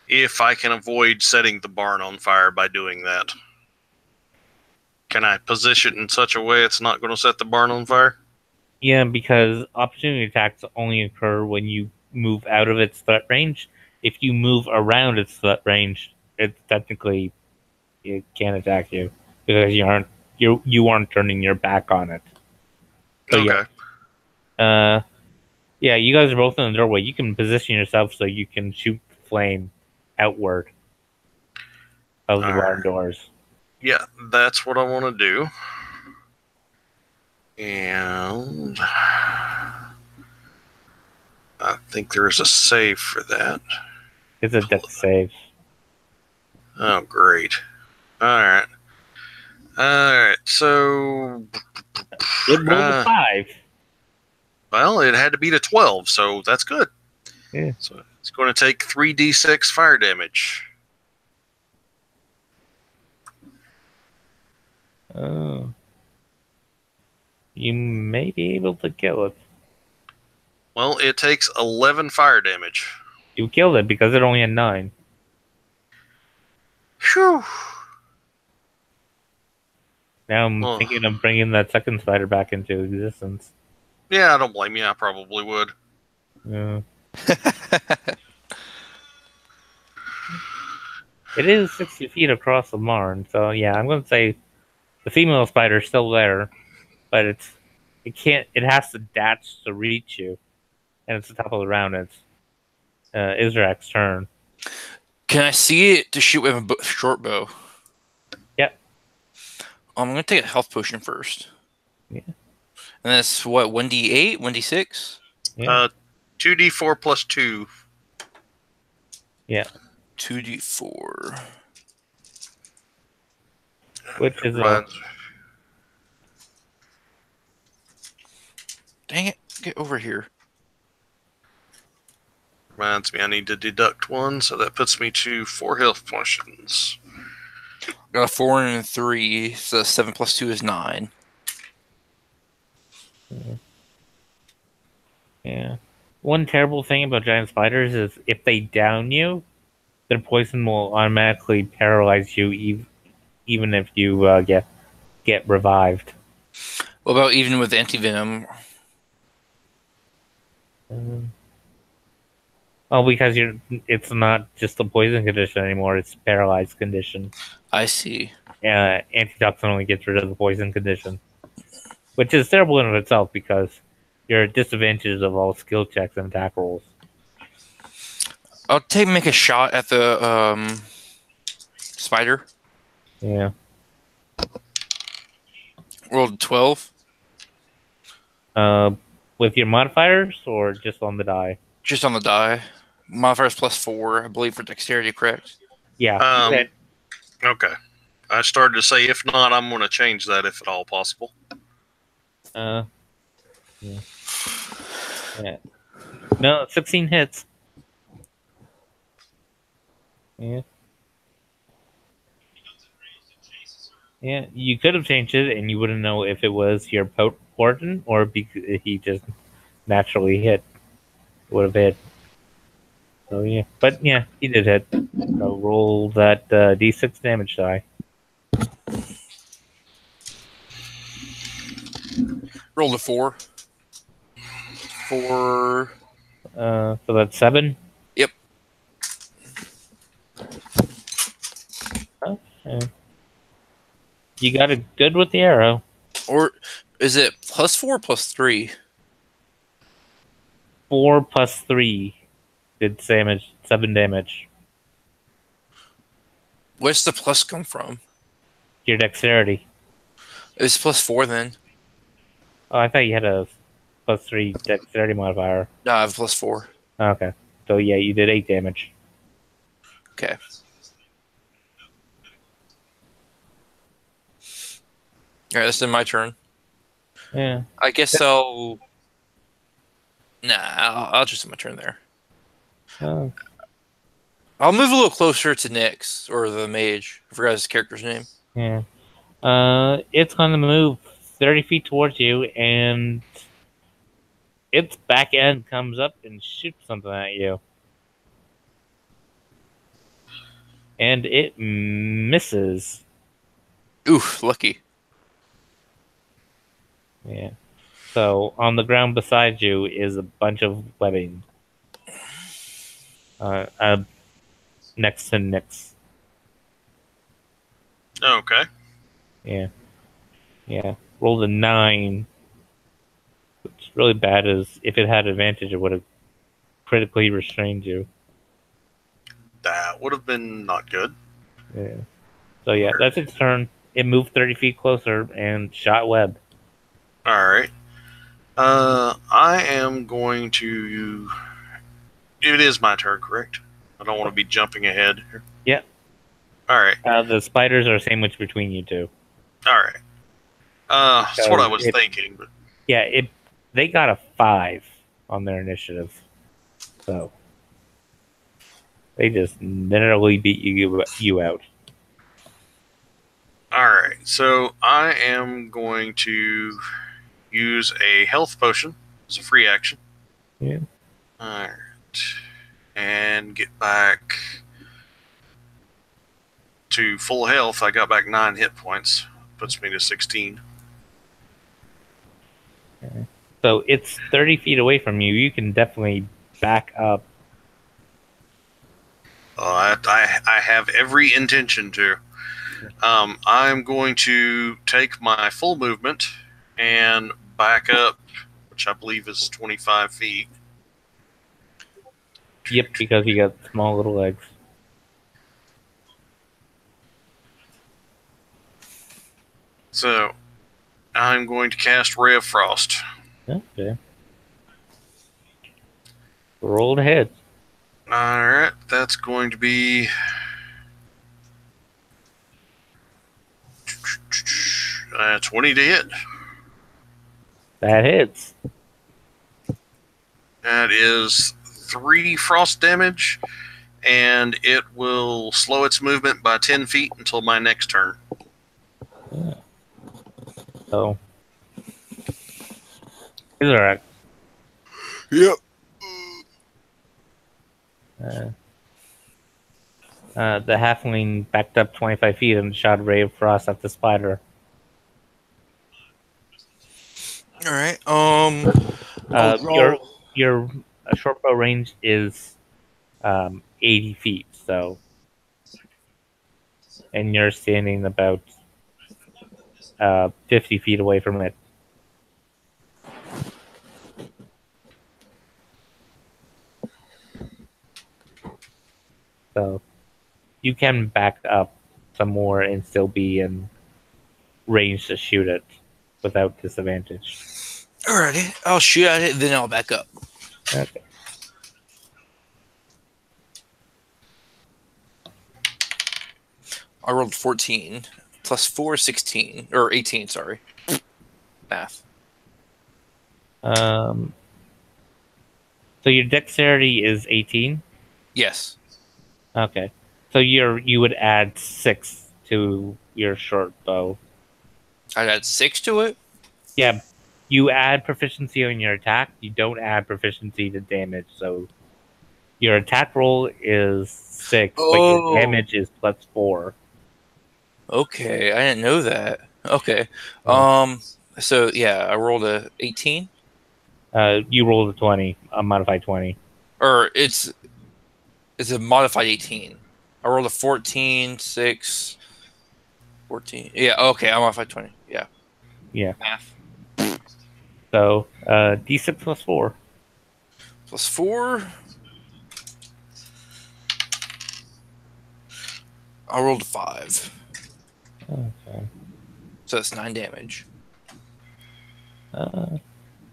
if I can avoid setting the barn on fire by doing that. Can I position it in such a way it's not going to set the barn on fire? Yeah, because opportunity attacks only occur when you move out of its threat range. If you move around its threat range, it can't attack you because you aren't turning your back on it. So, okay. Yeah, you guys are both in the doorway. You can position yourself so you can shoot flame outward of the barn doors. Yeah, that's what I want to do. And I think there's a save for that. It's a death save. Oh, great. All right, so It rolled a 5. Well, it had to beat a 12, so that's good. Yeah. So it's going to take 3d6 fire damage. Oh. You may be able to kill it. Well, it takes 11 fire damage. You killed it because it only had 9. Phew. Now I'm thinking of bringing that second spider back into existence. Yeah, I don't blame you. I probably would. Yeah. It is 60 feet across the barn, so yeah, I'm going to say the female spider's still there, but it has to dash to reach you, and it's the top of the round. It's Israk's turn. Can I see it to shoot with a short bow? Yep. I'm going to take a health potion first. Yeah. And that's what, 1d8, 1d6? Yeah. 2d4 plus 2. Yeah. 2d4. Which is Dang it, get over here. Reminds me I need to deduct 1, so that puts me to 4 health potions. Got a 4 and a 3, so 7 plus 2 is 9. Yeah. One terrible thing about giant spiders is if they down you, their poison will automatically paralyze you, even if you get revived. What about even with anti-venom? Well, because it's not just a poison condition anymore; it's a paralyzed condition. I see. Antitoxin only gets rid of the poison condition, which is terrible in of itself because you're at disadvantage of all skill checks and attack rolls. I'll make a shot at the spider. Yeah. Rolled 12. With your modifiers or just on the die? Just on the die. Modifier's +4, I believe, for dexterity, correct? Yeah. Um, okay. I started to say, if not, I'm going to change that if at all possible. Yeah. Yeah. No, 16 hits. Yeah. Yeah, you could have changed it, and you wouldn't know if it was your portent or he just naturally hit. Would have hit. So yeah, but yeah, he did hit. So roll that d6 damage die. Rolled a 4. 4. So that's 7. Yep. Oh, yeah. You got it good with the arrow. Or is it +4 or +3? 4 plus 3 did damage. 7 damage. Where's the plus come from? Your dexterity. It's +4 then. Oh, I thought you had a plus 3 dexterity modifier. No, I have +4. Okay. So yeah, you did 8 damage. Okay. All right, that's then my turn. Yeah. I guess I'll. Nah, I'll just do my turn there. Oh, I'll move a little closer to Nyx, or the mage. I forgot his character's name. yeah. It's gonna move 30 feet towards you, and its back end comes up and shoots something at you. And it misses. Oof, lucky. Yeah. So on the ground beside you is a bunch of webbing. Next to Nyx. Okay. Yeah. Yeah. Rolled a 9. What's really bad is if it had advantage, it would have critically restrained you. That would have been not good. Yeah. So yeah, that's its turn. It moved 30 feet closer and shot web. All right. I am going to. It is my turn, correct? I don't want to be jumping ahead here. Yeah. All right. The spiders are sandwiched between you two. All right. That's what I was thinking. But Yeah, they got a 5 on their initiative. So they just narrowly beat you out. all right. So I am going to use a health potion as a free action. Yeah. All right. And get back to full health. I got back 9 hit points. Puts me to 16. So it's 30 feet away from you. You can definitely back up. I have every intention to. I'm going to take my full movement and back up, which I believe is 25 feet. Yep, because you got small little legs. So I'm going to cast Ray of Frost. Okay. Rolled ahead. All right, that's going to be 20 to hit. That hits. That is 3 frost damage, and it will slow its movement by 10 feet until my next turn. Yeah. So, is alright. Yep. The halfling backed up 25 feet and shot a ray of frost at the spider. All right. Your short bow range is 80 feet, so, and you're standing about 50 feet away from it. So you can back up some more and still be in range to shoot it. without disadvantage. Alrighty, I'll shoot at it, then I'll back up. Okay. I rolled 14 plus 4, 16 or 18. Sorry, math. So your dexterity is 18. Yes. Okay. So you would add 6 to your short bow. I'd add 6 to it. Yeah, you add proficiency on your attack. You don't add proficiency to damage. So your attack roll is 6, but your damage is +4. Okay, I didn't know that. Okay. Yeah. So yeah, I rolled a 18. You rolled a 20, a modified 20. Or it's a modified 18. I rolled a 14, 6, 14. Yeah, okay, I modified 20. Yeah. Yeah. Math. So D6 plus 4. Plus 4. I rolled a 5. Okay. So that's 9 damage.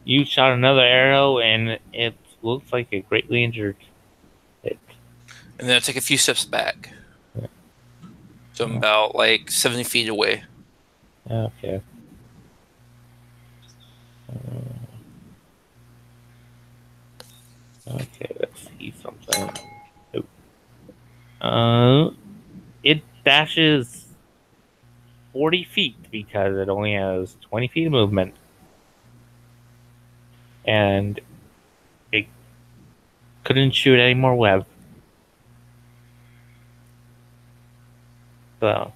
You shot another arrow, and it looks like it greatly injured it. And then I take a few steps back. Yeah. So I'm about like 70 feet away. Okay. Okay, let's see something. It dashes 40 feet because it only has 20 feet of movement. And it couldn't shoot any more web. So,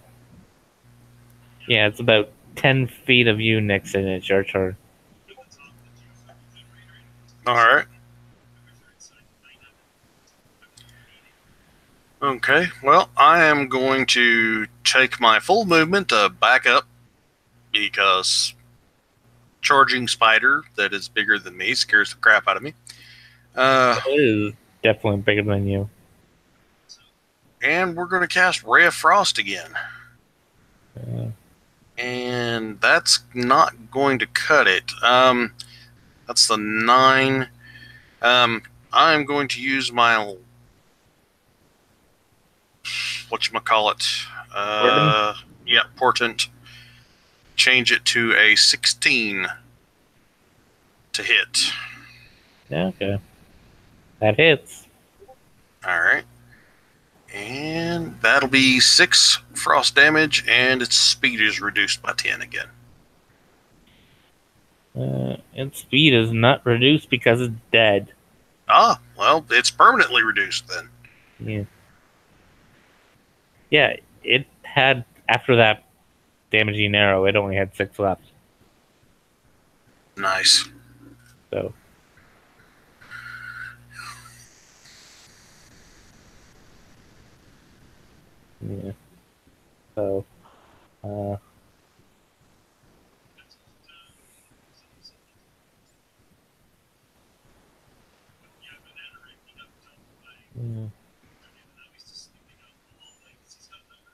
yeah, it's about 10 feet of you, Nixon. It's your turn. All right. Okay, well, I am going to take my full movement to back up because charging spider that is bigger than me scares the crap out of me. It is definitely bigger than you. And we're going to cast Ray of Frost again. And that's not going to cut it. That's the 9. I'm going to use my whatchamacallit. Portent? Yeah, Portent. Change it to a 16 to hit. Okay. That hits. Alright. And that'll be 6 frost damage, and its speed is reduced by 10 again. Its speed is not reduced because it's dead. Ah, well, it's permanently reduced then. Yeah. Yeah, it had, after that damaging arrow, it only had 6 left. Nice. So. Yeah. So. Yeah.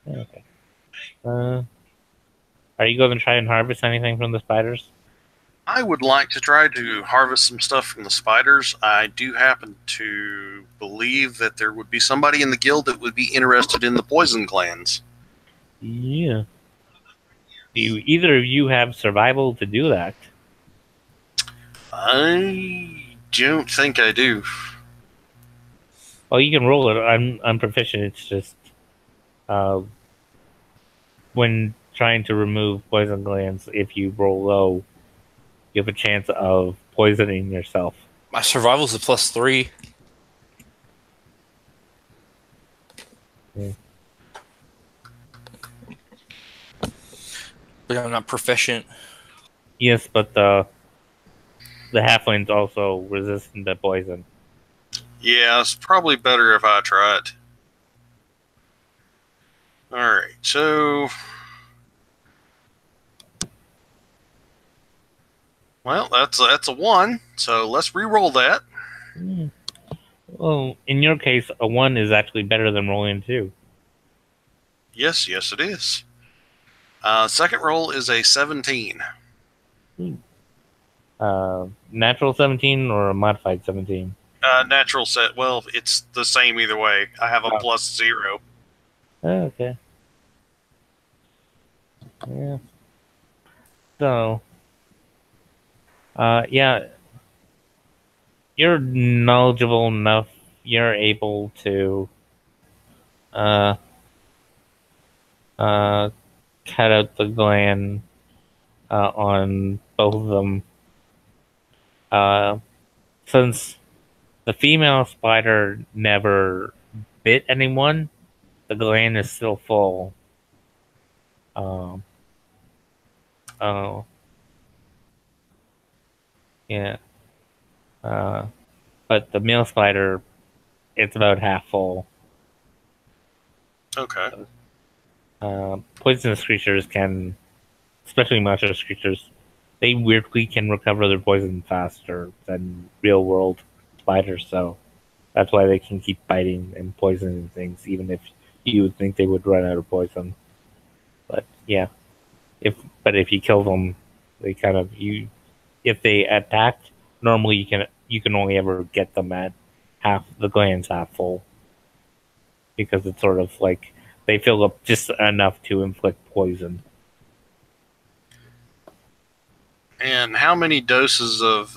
Okay. Are you going to try and harvest anything from the spiders? I would like to try to harvest some stuff from the spiders. I do happen to believe that there would be somebody in the guild that would be interested in the poison glands. Yeah. Do either of you have survival to do that? I don't think I do. Well, you can roll it. I'm proficient. It's just when trying to remove poison glands, if you roll low, you have a chance of poisoning yourself. My survival's a +3. Yeah. But I'm not proficient. Yes, but the halfling's also resistant to poison. Yeah, it's probably better if I try it. Alright, so... Well, that's a 1, so let's re-roll that. Well, in your case, a 1 is actually better than rolling 2. Yes, it is. Second roll is a 17. Natural 17 or a modified 17? Natural set. Well, it's the same either way. I have a Oh. +0. Oh, okay. Yeah. So, yeah, you're knowledgeable enough. You're able to uh, uh, cut out the gland on both of them. Since the female spider never bit anyone, the gland is still full. Um, oh, yeah. Uh, but the male spider, it's about half full. Okay. Poisonous creatures can, especially monstrous creatures, they weirdly can recover their poison faster than real world spiders. So that's why they can keep biting and poisoning things, even if you would think they would run out of poison. But yeah, if you kill them, they kind of you. If they attack, normally you can only ever get them at half the gland's half full, because it's sort of like they fill up just enough to inflict poison. And how many doses of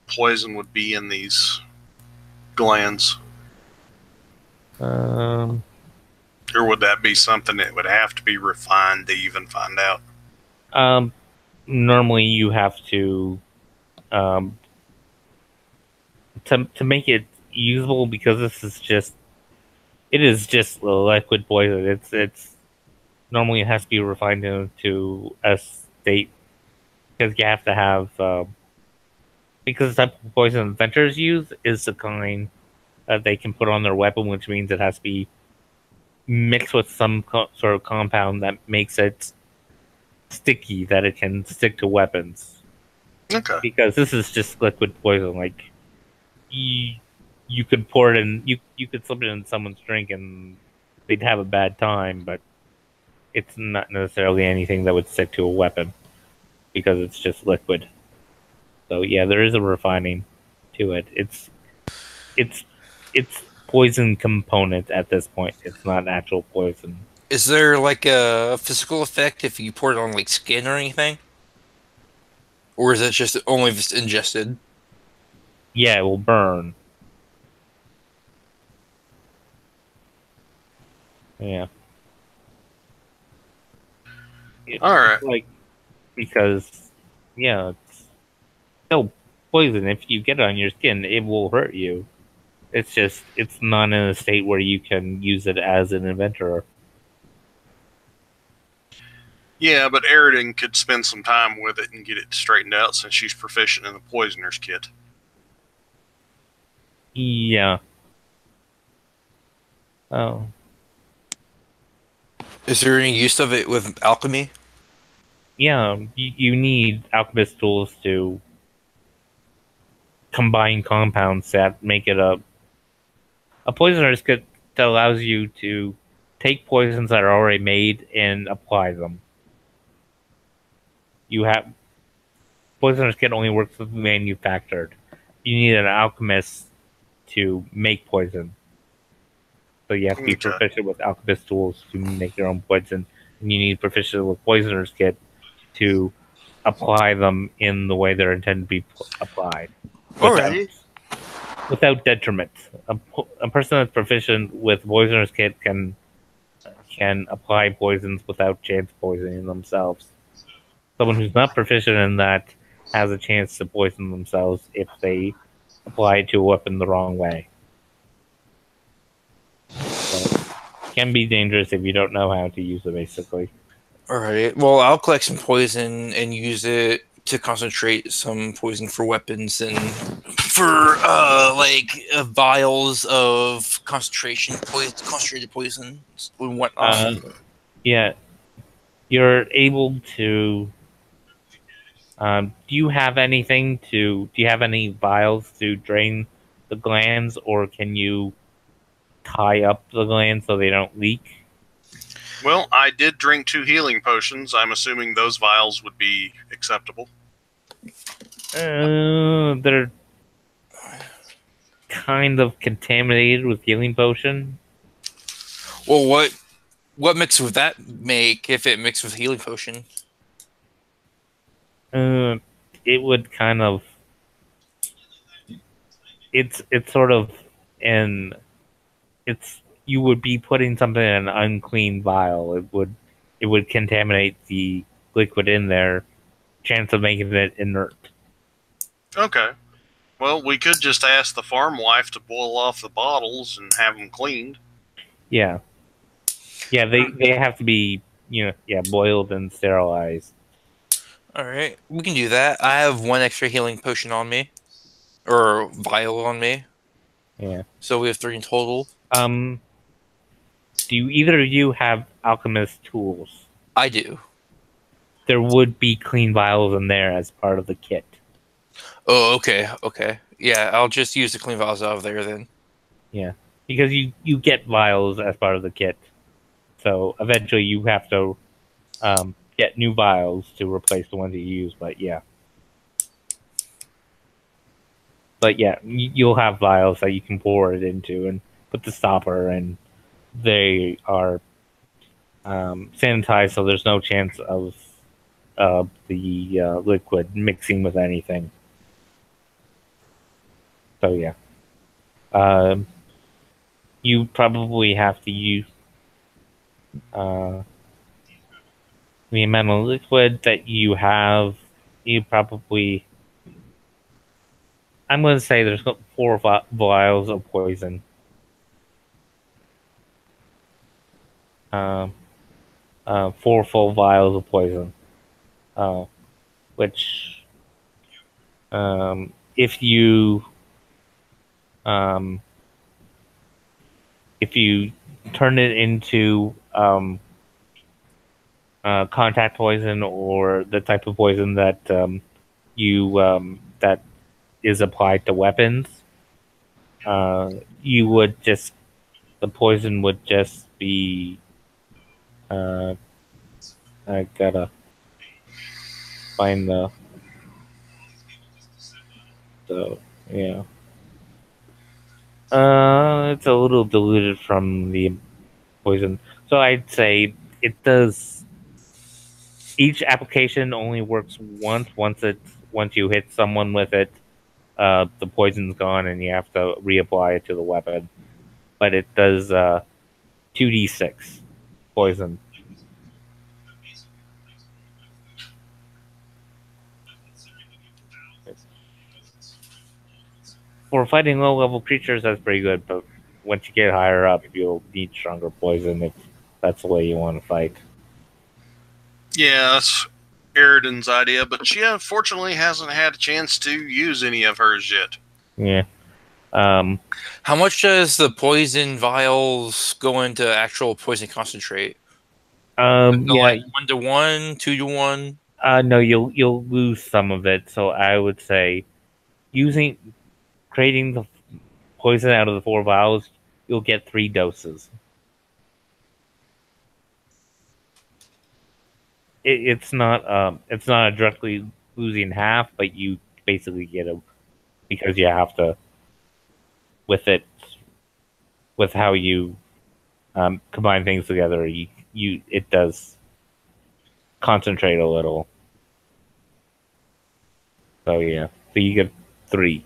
poison would be in these glands? Um, Or would that be something that would have to be refined to even find out? Normally you have to um, to make it usable, because this is just it is just liquid poison. It's normally it has to be refined into a state, because you have to have because the type of poison inventors use is the kind that they can put on their weapon, which means it has to be mixed with some sort of compound that makes it sticky, that it can stick to weapons. Okay. Because this is just liquid poison. Like you could pour it in, you could slip it in someone's drink and they'd have a bad time, but it's not necessarily anything that would stick to a weapon, because it's just liquid. So yeah, there is a refining to it. It's poison component at this point. It's not actual poison. Is there like a physical effect if you pour it on like skin or anything? Or is it just only if it's ingested? Yeah, it will burn. Yeah. All right. Like, because yeah, it's still poison. If you get it on your skin, it will hurt you. It's just it's not in a state where you can use it as an inventor. Yeah, but Eridan could spend some time with it and get it straightened out, since she's proficient in the poisoner's kit. Yeah. Oh. Is there any use of it with alchemy? Yeah, you need alchemist tools to combine compounds that make it a poisoner's kit that allows you to take poisons that are already made and apply them. You have poisoner's kit only works with manufactured. You need an alchemist to make poison. So you have to be Okay. proficient with alchemist tools to make your own poison, and you need proficient with poisoner's kit to apply them in the way they're intended to be applied. Alrighty. Without detriment. A person that's proficient with poisoner's kit can apply poisons without chance poisoning themselves. Someone who's not proficient in that has a chance to poison themselves if they apply it to a weapon the wrong way. So, it can be dangerous if you don't know how to use it, basically. Alright. Well, I'll collect some poison and use it to concentrate some poison for weapons and for vials of concentrated poisons and whatnot. Yeah, you're able to. Do you have anything to? Do you have any vials to drain the glands, or can you tie up the glands so they don't leak? Well, I did drink 2 healing potions. I'm assuming those vials would be acceptable. They're kind of contaminated with healing potion. Well, what mix would that make if it mixed with healing potion? Uh, it would kind of. It's sort of an. It's you would be putting something in an unclean vial. It would contaminate the liquid in there. Chance of making it inert. Okay. Well, we could just ask the farm wife to boil off the bottles and have them cleaned. Yeah. Yeah, they have to be, boiled and sterilized. All right, we can do that. I have one extra healing potion on me, or vial on me. Yeah. So we have 3 in total. Do either of you have alchemist tools? I do. There would be clean vials in there as part of the kit. Oh, okay. Yeah, I'll just use the clean vials out of there then. Yeah. Because you get vials as part of the kit. So eventually you have to get new vials to replace the ones you use, but yeah. But yeah, you'll have vials that you can pour it into and put the stopper, and they are sanitized, so there's no chance of the liquid mixing with anything. So yeah, you probably have to use the amount of liquid that you have. You probably, I'm going to say there's 4 vials of poison. 4 full vials of poison. Which, if you turn it into contact poison, or the type of poison that that is applied to weapons, you would just the poison would just be. I gotta find yeah. It's a little diluted from the poison, so I'd say it does. Each application only works once. Once you hit someone with it, the poison's gone, and you have to reapply it to the weapon. But it does 2d6 poison. For fighting low-level creatures, that's pretty good. But once you get higher up, you'll need stronger poison if that's the way you want to fight. Yeah, that's Eridan's idea, but she unfortunately hasn't had a chance to use any of hers yet. Yeah. How much does the poison vials go into actual poison concentrate? Yeah. Like 1-to-1, 2-to-1. No, you'll lose some of it. So I would say creating the poison out of the 4 vials, you'll get 3 doses. It's not directly losing half, but you basically get it because you have to with how you combine things together. It does concentrate a little. So yeah, so you get 3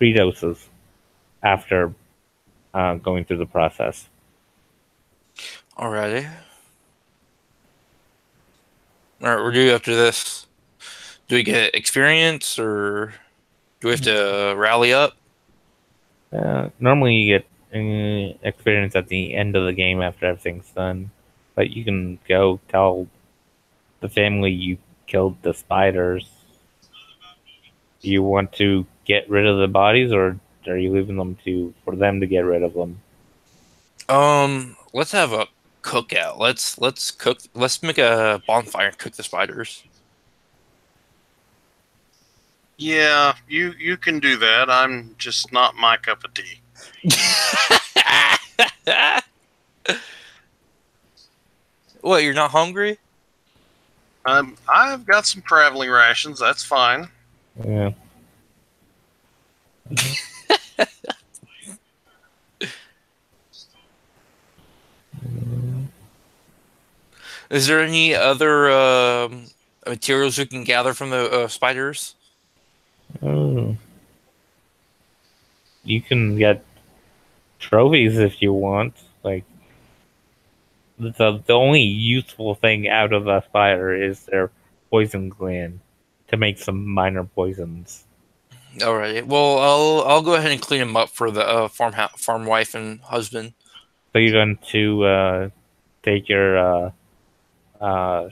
doses after going through the process. Alrighty. Alright, we're due after this. Do we get experience, or do we have to rally up? Normally you get experience at the end of the game after everything's done, but you can go tell the family you killed the spiders. Do you want to get rid of the bodies, or are you leaving them for them to get rid of them? Let's have a cookout. Let's cook. Let's make a bonfire and cook the spiders. Yeah, you can do that. I'm just not my cup of tea. What, you're not hungry? I've got some traveling rations. That's fine. Yeah. Is there any other materials you can gather from the spiders? Oh. You can get trophies if you want. Like the only useful thing out of a spider is their poison gland to make some minor poisons. All right. Well, I'll go ahead and clean them up for the farm wife and husband. So you're going to take your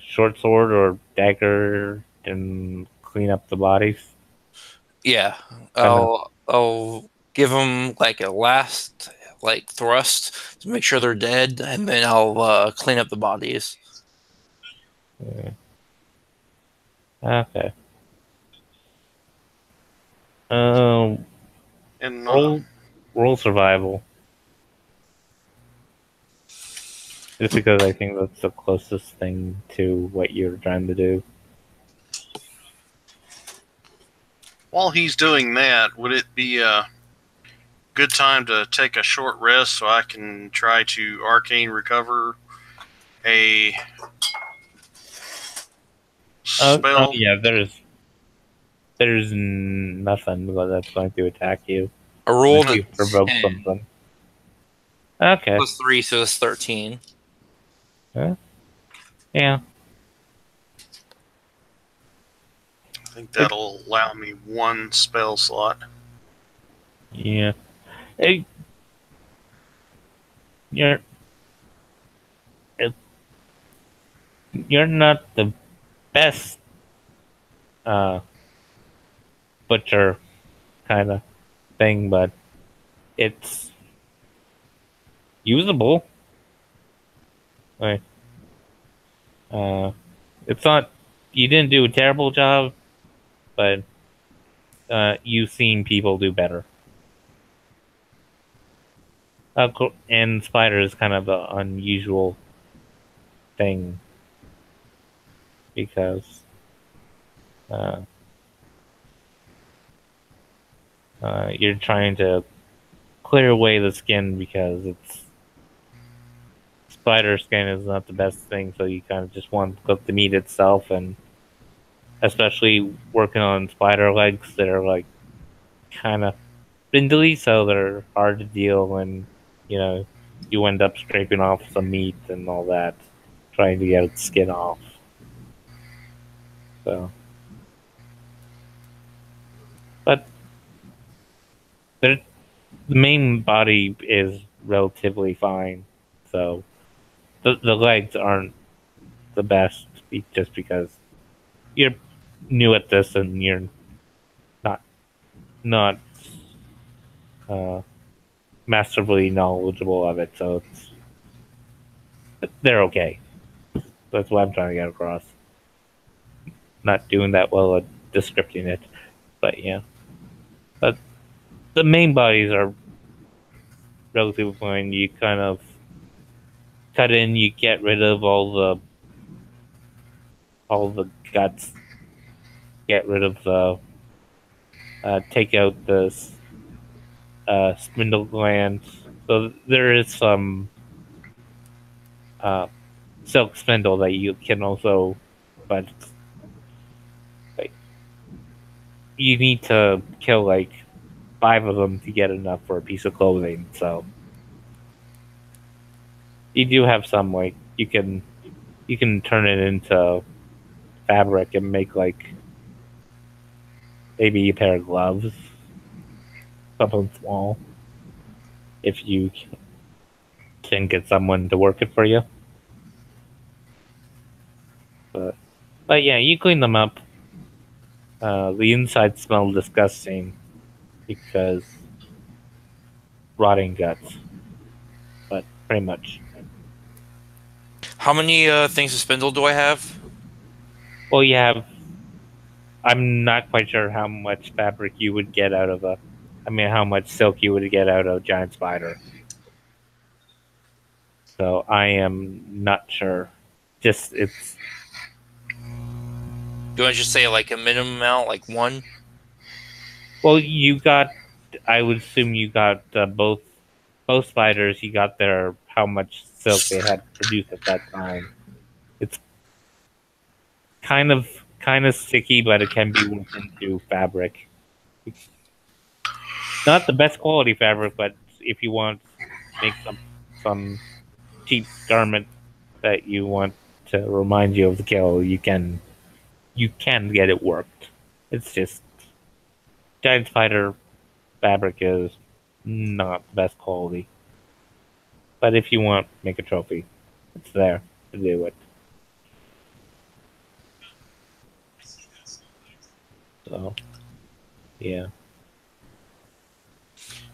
short sword or dagger and clean up the bodies. Yeah. Kinda. I'll give them like a last like thrust to make sure they're dead, and then I'll clean up the bodies. Yeah. Okay. Um, And roll survival. Just because I think that's the closest thing to what you're trying to do. while he's doing that, would it be a good time to take a short rest so I can try to arcane recover a spell? Yeah, there's nothing that's going to attack you. I rolled Unless a you provoke 10 something. Okay. plus 3, so that's 13. Huh? Yeah. I think that'll allow me one spell slot. Yeah. Hey, you're it- you're not the best butcher kind of thing, but it's usable. Like, uh, it's not. You didn't do a terrible job, but you've seen people do better. And spider is kind of an unusual thing because uh, you're trying to clear away the skin because it's spider skin is not the best thing, so you kind of just want to cook the meat itself, and especially working on spider legs that are like kind of spindly, so they're hard to deal, and you know you end up scraping off some meat and all that, trying to get its skin off. So, but the main body is relatively fine, so the legs aren't the best just because you're new at this and you're not not uh, masterfully knowledgeable of it, so they're okay. That's what I'm trying to get across. Not doing that well at descripting it, but yeah. But the main bodies are relatively fine. You kind of cut in, you get rid of all the guts, get rid of the take out the spindle gland. So there is some uh, silk spindle that you can also, but like, you need to kill like 5 of them to get enough for a piece of clothing. So you do have some like you can turn it into fabric and make like maybe a pair of gloves, something small, if you can get someone to work it for you. But yeah, you clean them up. The inside smell disgusting because rotting guts, but pretty much. How many things of spindle do I have? Well, you have. I'm not quite sure how much fabric you would get out of a. I mean, how much silk you would get out of a giant spider. So I am not sure. Just it's. Do I just say like a minimum amount, like 1? Well, you got. I would assume you got both spiders. You got their how much silk they had produced at that time. It's kind of sticky, but it can be worked into fabric. Not the best quality fabric, but if you want to make some cheap garment that you want to remind you of the kill, you can get it worked. It's just giant spider fabric is not the best quality. But if you want to make a trophy, it's there to do it. So, yeah.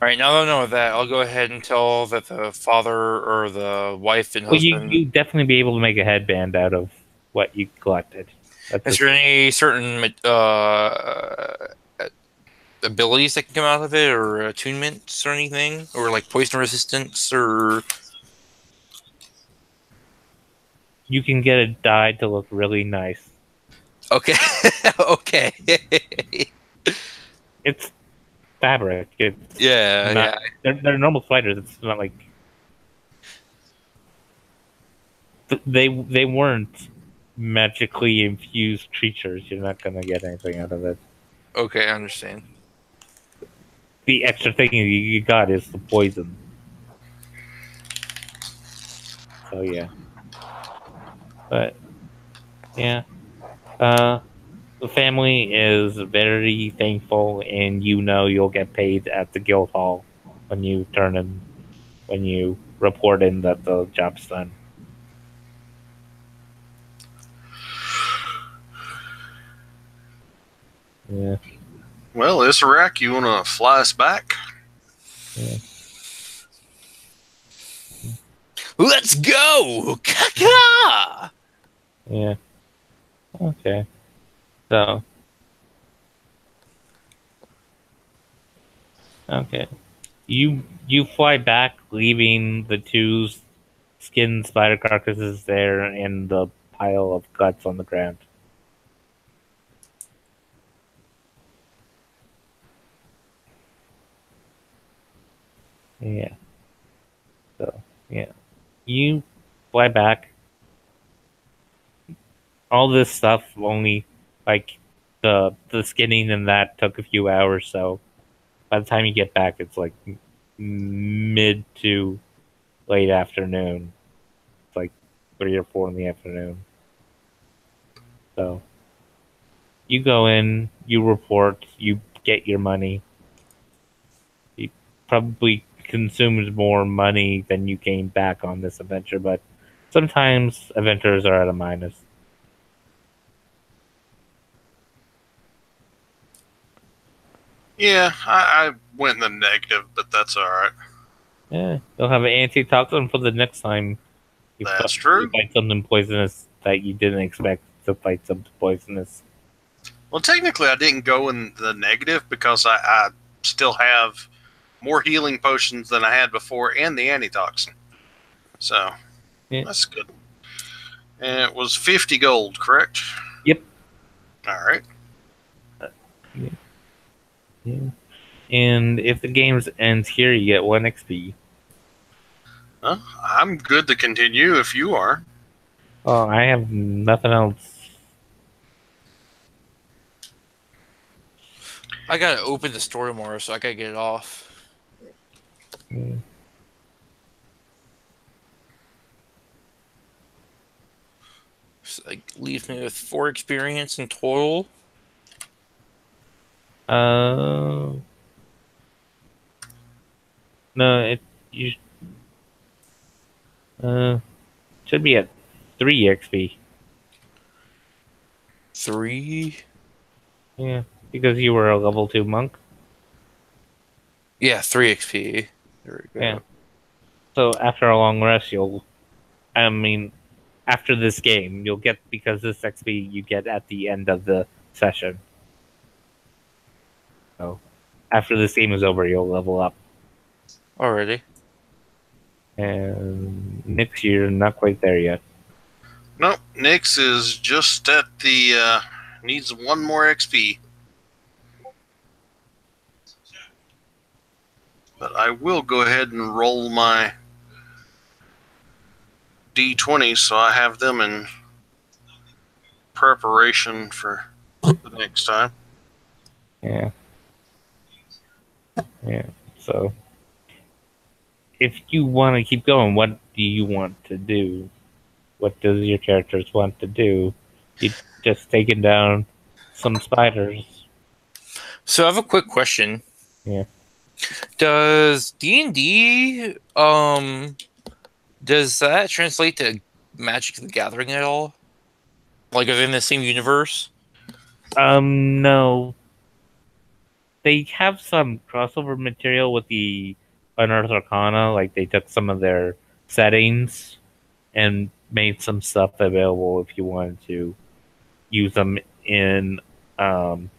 All right, now that I know that, I'll go ahead and tell that the father or the wife and Well, husband. you definitely be able to make a headband out of what you collected. Is there any certain abilities that can come out of it, or attunements or anything, or like poison resistance, or You can get it dyed to look really nice. okay, okay, It's fabric. It's yeah, not, yeah. they're normal spiders. It's not like they weren't magically infused creatures. You're not gonna get anything out of it. Okay, I understand. The extra thing you got is the poison. So yeah, but yeah, the family is very thankful, and you know you'll get paid at the guild hall when you when you report in that the job's done. Yeah. Well, Issarak, you want to fly us back? Yeah. Let's go! Kaka! Yeah. Okay. So. Okay. You fly back, leaving the two skinned spider carcasses there and the pile of guts on the ground. Yeah. So yeah. You fly back. All this stuff only like the skinning and that took a few hours, so by the time you get back it's like mid to late afternoon. It's like 3 or 4 in the afternoon. So you go in, you report, you get your money. You probably consumed more money than you gained back on this adventure, but sometimes adventurers are at a minus. Yeah, I went in the negative, but that's all right. Yeah, you'll have an antitoxin for the next time That's true. you fight something poisonous that you didn't expect to fight something poisonous. Well, technically, I didn't go in the negative because I still have more healing potions than I had before and the antitoxin. So, Yeah. that's good. And it was 50 gold, correct? Yep. All right. Yeah. And if the game ends here, you get 1 XP. Well, I'm good to continue if you are. Oh, I have nothing else. I gotta open the store tomorrow, so I gotta get it off. Yeah. So, like, leaves me with 4 experience in total. No, you should be at 3 XP. 3? Yeah, because you were a level 2 monk. Yeah, 3 XP. There we go. Yeah. So after a long rest, after this game, you'll get, because this XP you get at the end of the session. So after this game is over, you'll level up. Already. And next year, not quite there yet. Nope, Nyx is just at the needs 1 more XP. But I will go ahead and roll my D20 so I have them in preparation for the next time. Yeah. Yeah. So, if you want to keep going, what do you want to do? What does your characters want to do? You just taking down some spiders. So I have a quick question. Yeah. Does D&D does that translate to Magic the Gathering at all? Like within the same universe? No. They have some crossover material with the Unearthed Arcana. Like they took some of their settings and made some stuff available if you wanted to use them in. Um,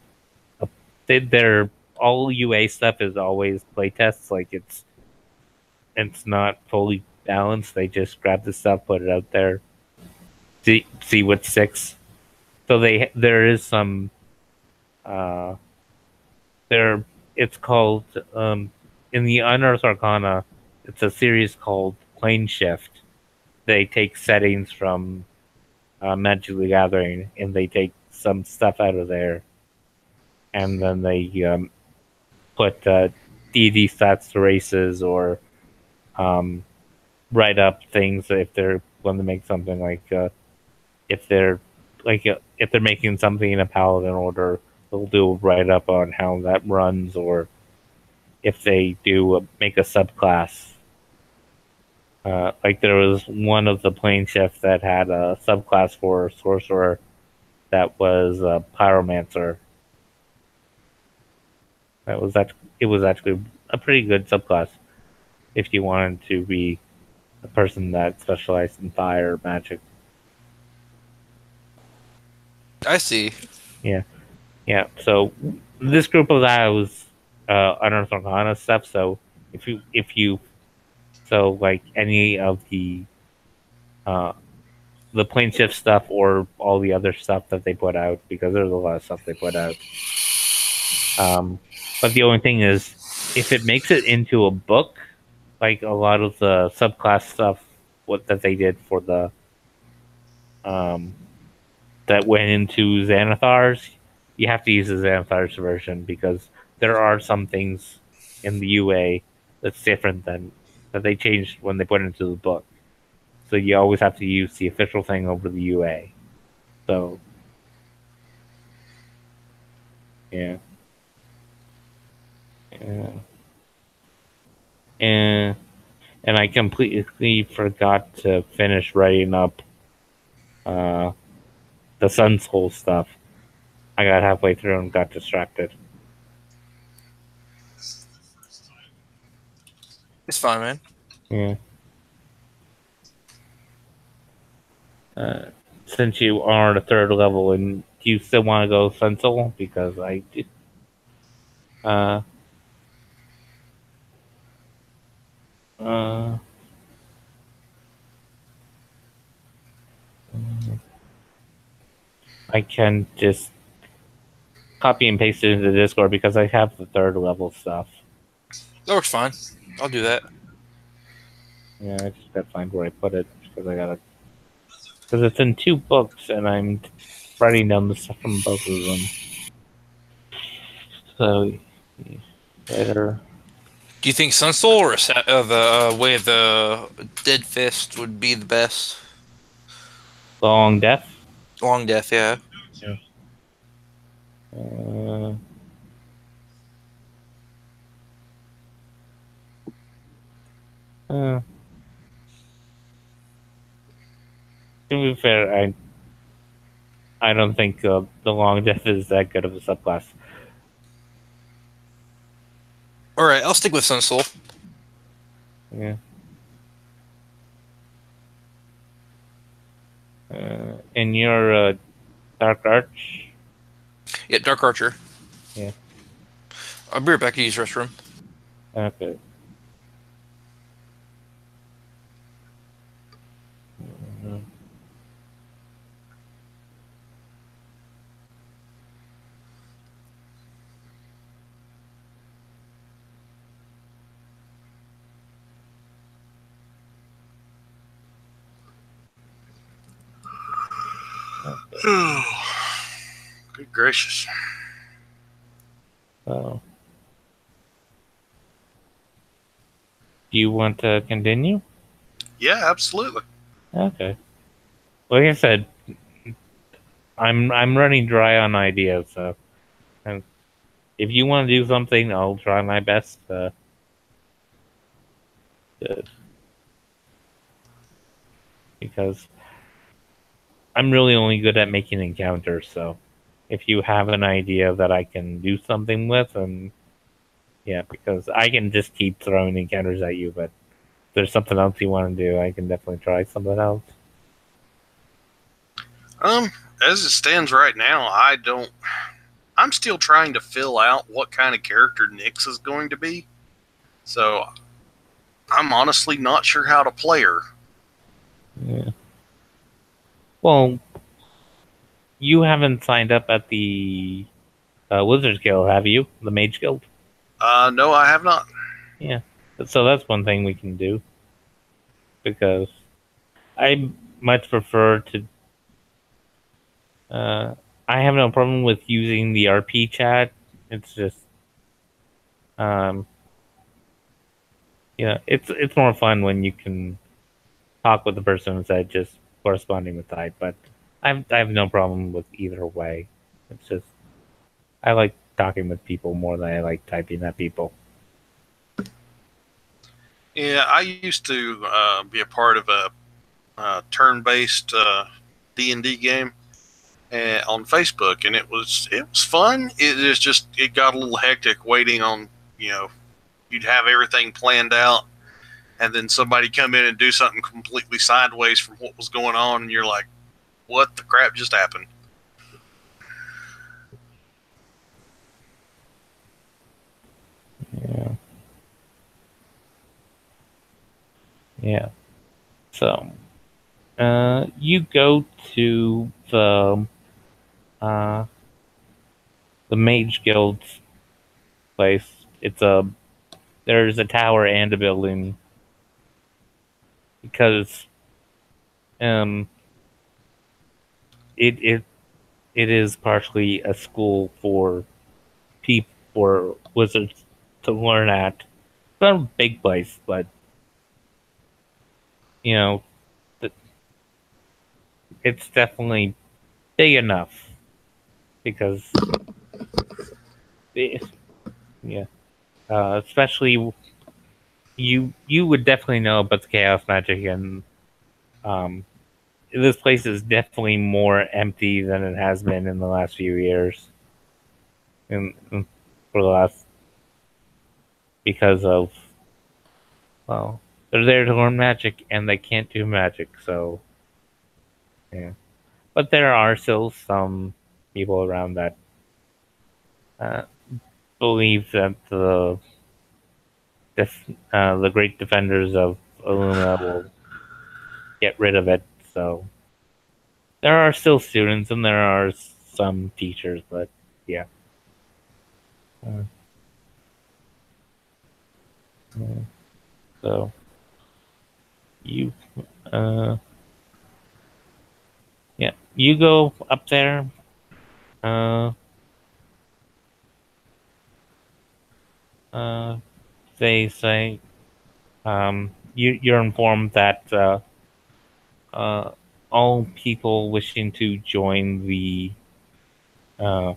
their all UA stuff is always playtests. Like it's not fully balanced. They just grab the stuff, put it out there, see what sticks. So there is some uh there it's called in the Unearthed Arcana, it's a series called Plane Shift. They take settings from Magic the Gathering and they take some stuff out of there, and then they put D&D stats to races or um, write up things if they're going to make something like if they're if they're making something in a paladin order, they'll do a write up on how that runs, or if they do make a subclass. Like there was one of the plane shifts that had a subclass for sorcerer that was a pyromancer. It was actually a pretty good subclass if you wanted to be a person that specialized in fire magic. I see. Yeah, yeah. So this group of that was Unearthed Arcana stuff. So if you so like any of uh, the plane shift stuff or all the other stuff that they put out, because there's a lot of stuff they put out. But the only thing is, if it makes it into a book, like a lot of the subclass stuff, what that they did for the um, that went into Xanathars, you have to use the Xanathars version because there are some things in the UA that's different than that they changed when they put it into the book. So you always have to use the official thing over the UA. So yeah. Yeah. And I completely forgot to finish writing up uh, the Sun Soul stuff. I got halfway through and got distracted. It's fine, man. Yeah. Since you are at a third level, and do you still want to go Sun Soul? Because I do. Uh, uh, I can just copy and paste it into Discord because I have the third level stuff. That works fine. I'll do that. Yeah, I just gotta find where I put it because it's in two books and I'm writing down the stuff from both of them. So better. Do you think Sun Soul or the Way of the Dead Fist would be the best? Long Death. Long Death, yeah. Yeah. Uh, to be fair, I don't think the Long Death is that good of a subclass. All right, I'll stick with Sun Soul. Yeah. And your Dark Arch. Yeah, Dark Archer. Yeah. I'll be right back to use restroom. Okay. Good gracious. So, do you want to continue? Yeah, absolutely. Okay. Like I said, I'm running dry on ideas, so and if you want to do something, I'll try my best to because I'm really only good at making encounters. So if you have an idea that I can do something with, and yeah, because I can just keep throwing encounters at you, but if there's something else you want to do, I can definitely try something else. As it stands right now, I'm still trying to fill out what kind of character Nyx is going to be. So I'm honestly not sure how to play her. Yeah. Well, you haven't signed up at the Wizards Guild, have you? The Mage Guild? No, I have not. Yeah. So that's one thing we can do. Because I much prefer to. I have no problem with using the RP chat. It's just, um, it's more fun when you can talk with the person instead of just corresponding with type. But I have no problem with either way. It's just I like talking with people more than I like typing at people. Yeah, I used to be a part of a turn-based D&D game on Facebook, and it was fun. It is just it got a little hectic waiting on you'd have everything planned out, and then somebody come in and do something completely sideways from what was going on, and you're like, what the crap just happened? Yeah. Yeah. So, you go to uh, the Mage Guild's place. There's a tower and a building because um it it is partially a school for people for wizards to learn at. It's not a big place, but you know it's definitely big enough because it, yeah, especially you would definitely know about the chaos magic, and um, this place is definitely more empty than it has been in the last few years, and for the last because of well, they're there to learn magic and they can't do magic, so yeah. But there are still some people around that uh, believe that the great defenders of Illumina will get rid of it. So there are still students and there are some teachers, but yeah. Uh, so you, uh, yeah, you go up there. Uh, uh, they say you're informed that uh, all people wishing to join uh,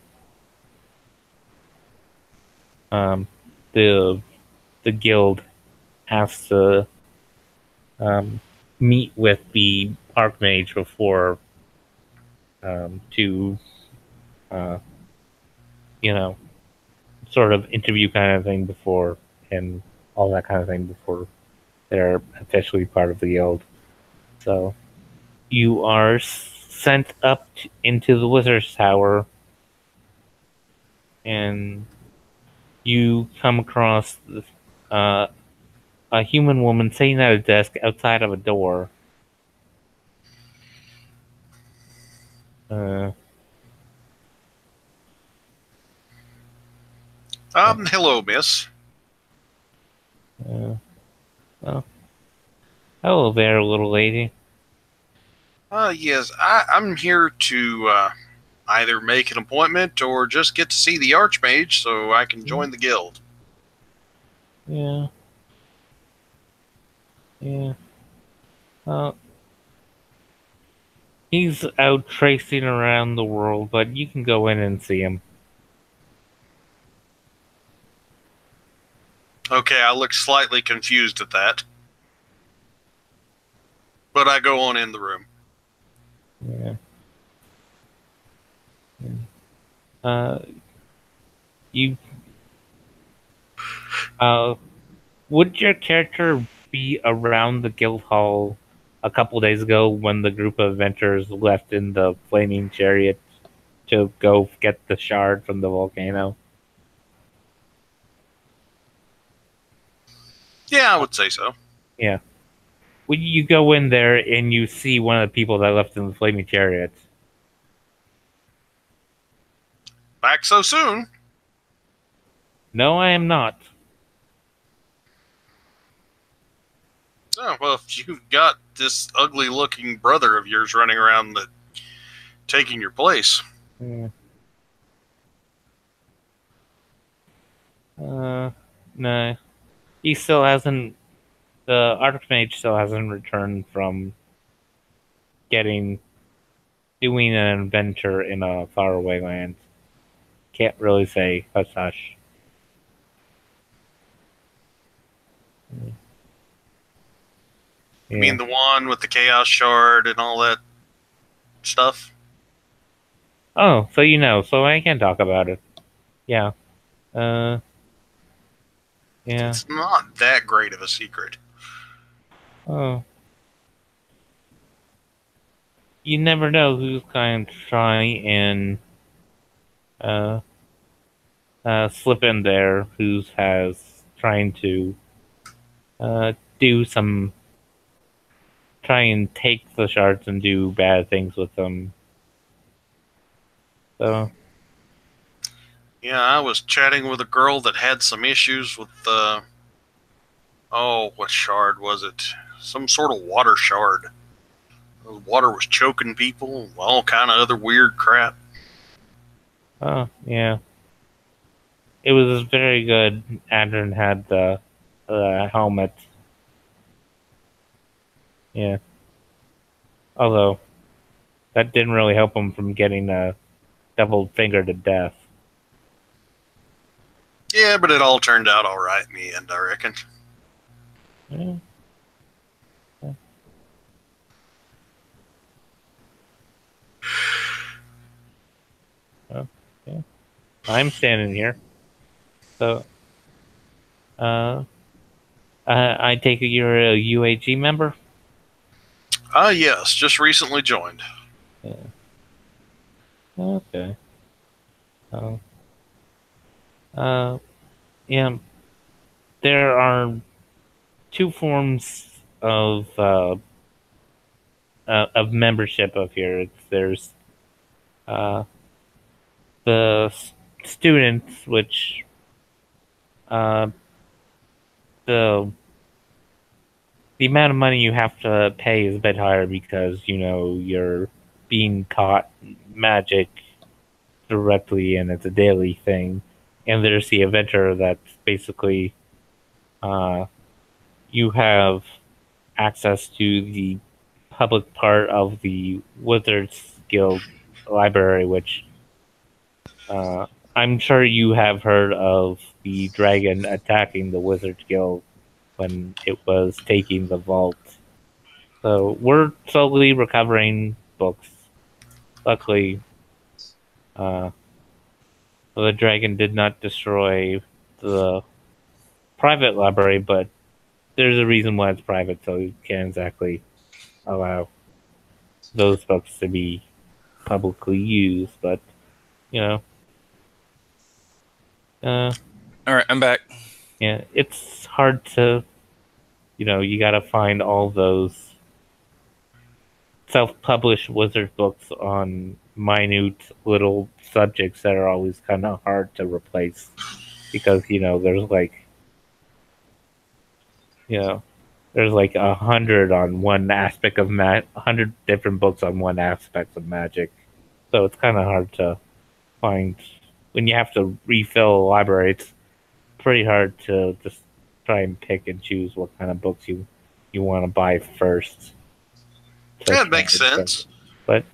um, the the guild has to meet with the park mage before to uh, you know sort of interview kind of thing before and all that kind of thing before they're officially part of the guild. So you are sent up into the wizard's tower, and you come across uh, a human woman sitting at a desk outside of a door. Uh, Hello, miss. uh, well, hello there, little lady. Yes, I'm here to either make an appointment or just get to see the Archmage so I can join the guild. Yeah. Yeah. Uh, he's out tracing around the world, but you can go in and see him. Okay, I look slightly confused at that. But I go on in the room. Yeah. Uh, you. Would your character be around the guild hall a couple days ago when the group of adventurers left in the flaming chariot to go get the shard from the volcano? Yeah, I would say so. Yeah. When you go in there and you see one of the people that left in the flaming chariot. Back so soon? No, I am not. Oh, well, if you've got this ugly looking brother of yours running around taking your place. Yeah. No. He still hasn't. The Archmage still hasn't returned from doing an adventure in a faraway land. Can't really say hush hush. You mean the one with the Chaos Shard and all that stuff? Oh, so you know, so I can talk about it. Yeah. Yeah. It's not that great of a secret. Oh. You never know who's going to try and slip in there, who's trying to do some try and take the shards and do bad things with them. So Yeah, I was chatting with a girl that had some issues with what shard was it? Some sort of water shard. The water was choking people, all kind of other weird crap. oh yeah. It was very good. Adrian had the helmet. Yeah. Although that didn't really help him from getting double fingered to death. Yeah, but it all turned out all right in the end, I reckon. Yeah. Oh, yeah. I'm standing here. So, I take it you're a UAG member? Yes, just recently joined. Yeah. Okay. Oh. Yeah. There are two forms of membership up here. There's the students, which uh, the amount of money you have to pay is a bit higher because you're being taught magic directly and it's a daily thing. And there's the adventure that's basically you have access to the public part of the Wizards Guild library, which I'm sure you have heard of the dragon attacking the Wizards Guild when it was taking the vault. So we're slowly recovering books. Luckily, the dragon did not destroy the private library, but there's a reason why it's private, so you can't exactly allow those books to be publicly used. But, All right, I'm back. yeah, it's hard to, you gotta find all those self-published wizard books on minute little subjects that are always kind of hard to replace because there's there's like 100 on one aspect of 100 different books on one aspect of magic. So it's kind of hard to find when you have to refill a library. It's pretty hard to just try and pick and choose what kind of books you want to buy first. Yeah, it makes sense. But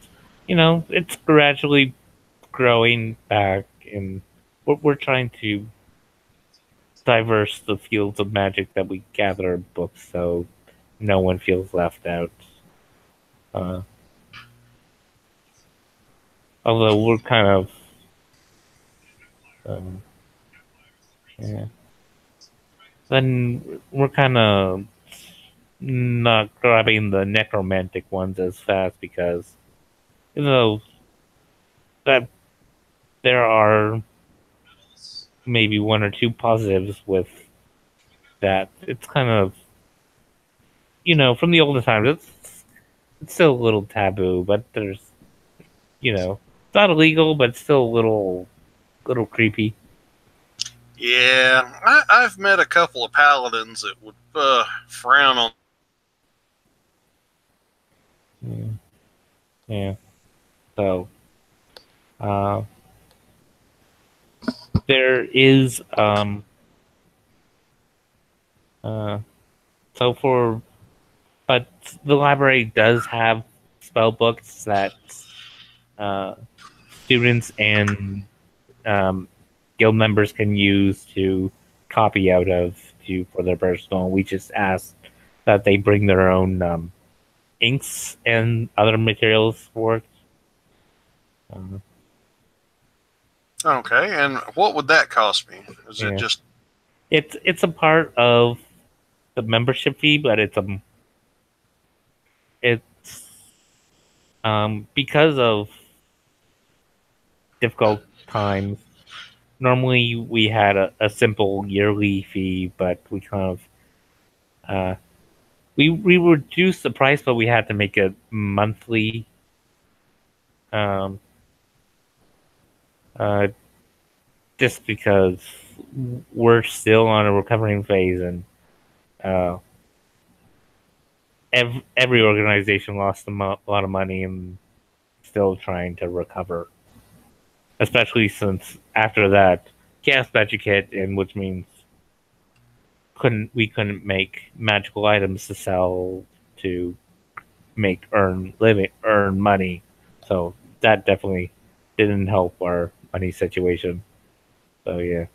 it's gradually growing back, and we're trying to diverse the fields of magic that we gather in books, so no one feels left out. Although we're kind of, yeah, then we're kind of not grabbing the necromantic ones as fast because, even though that there are maybe one or two positives with that, it's kind of, from the older times, it's still a little taboo, but there's, it's not illegal, but it's still a little creepy. Yeah, I've met a couple of paladins that would frown on. Yeah. So, there is but the library does have spell books that students and guild members can use to copy out of for their personal. We just ask that they bring their own inks and other materials for it. Okay, and what would that cost me? Is it just? It's a part of the membership fee, but it's because of difficult times. Normally, we had a simple yearly fee, but we kind of we reduced the price, but we had to make it monthly. Just because we're still on a recovering phase, and every organization lost a lot of money and still trying to recover. Especially since after that, Chaos Magic hit, and which means we couldn't make magical items to sell to earn money. So that definitely didn't help our money situation. So yeah.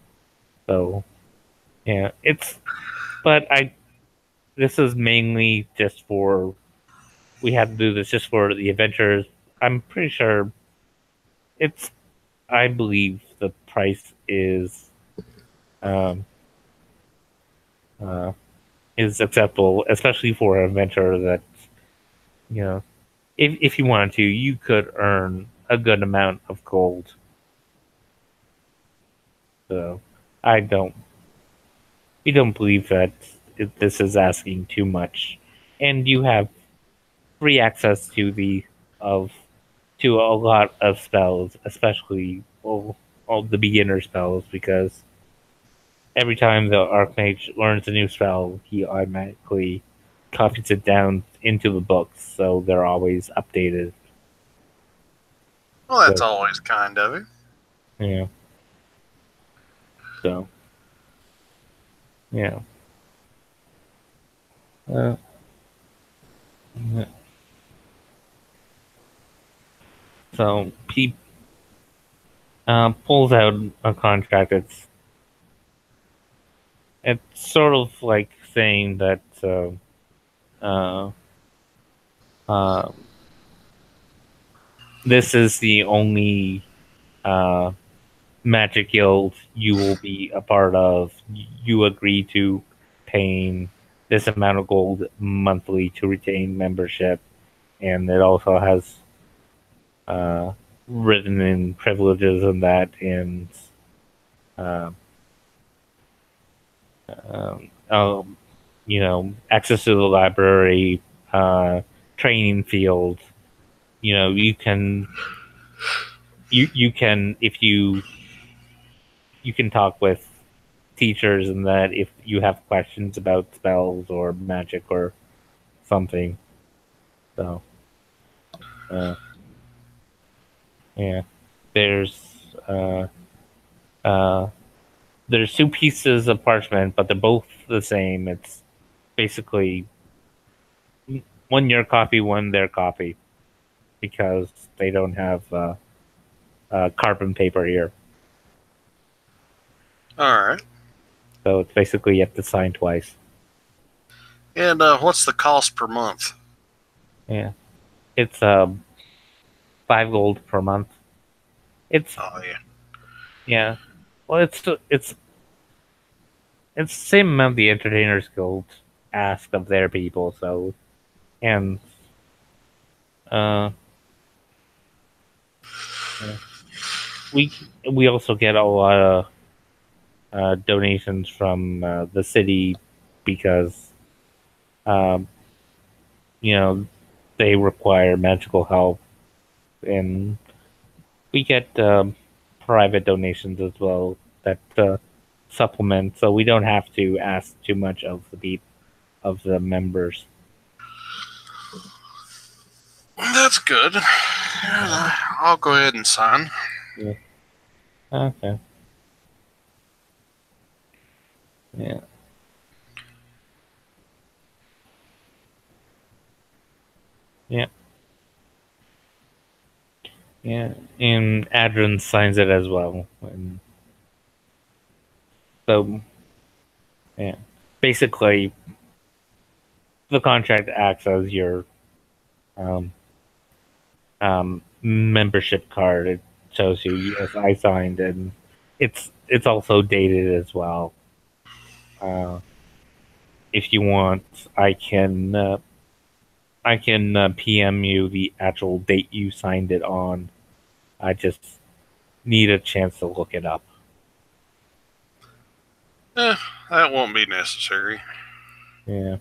This is mainly just for, we had to do this just for the adventures. I'm pretty sure I believe the price is acceptable, especially for an adventure that, if you wanted to, you could earn a good amount of gold. So we don't believe that this is asking too much, and you have free access to a lot of spells, especially all the beginner spells, because every time the Archmage learns a new spell, he automatically copies it down into the books, so they're always updated. Well, that's always kind of it. Yeah. So, yeah. So he pulls out a contract. It's sort of like saying that this is the only Magic Guild you will be a part of. You agree to paying this amount of gold monthly to retain membership, and it also has written in privileges and that, and access to the library, training field. You can if you can talk with teachers and that if you have questions about spells or magic or something. So, yeah, there's uh, there's two pieces of parchment, but they're both the same. It's basically one your copy, one their copy, because they don't have carbon paper here. All right. So it's basically you have to sign twice. And what's the cost per month? Yeah, it's 5 gold per month. It's Oh yeah. yeah. Well, it's the same amount the Entertainers Guild ask of their people. So, and uh, yeah. we also get a lot of donations from the city because um, they require magical help, and we get private donations as well that supplement. So we don't have to ask too much of the members. That's good. I'll go ahead and sign. Yeah. Okay. Yeah. Yeah. Yeah. And Adrian signs it as well. And so, yeah. Basically, the contract acts as your um, membership card. It shows you, yes, I signed, and it's also dated as well. If you want, I can PM you the actual date you signed it on. I just need a chance to look it up. That won't be necessary. Yeah.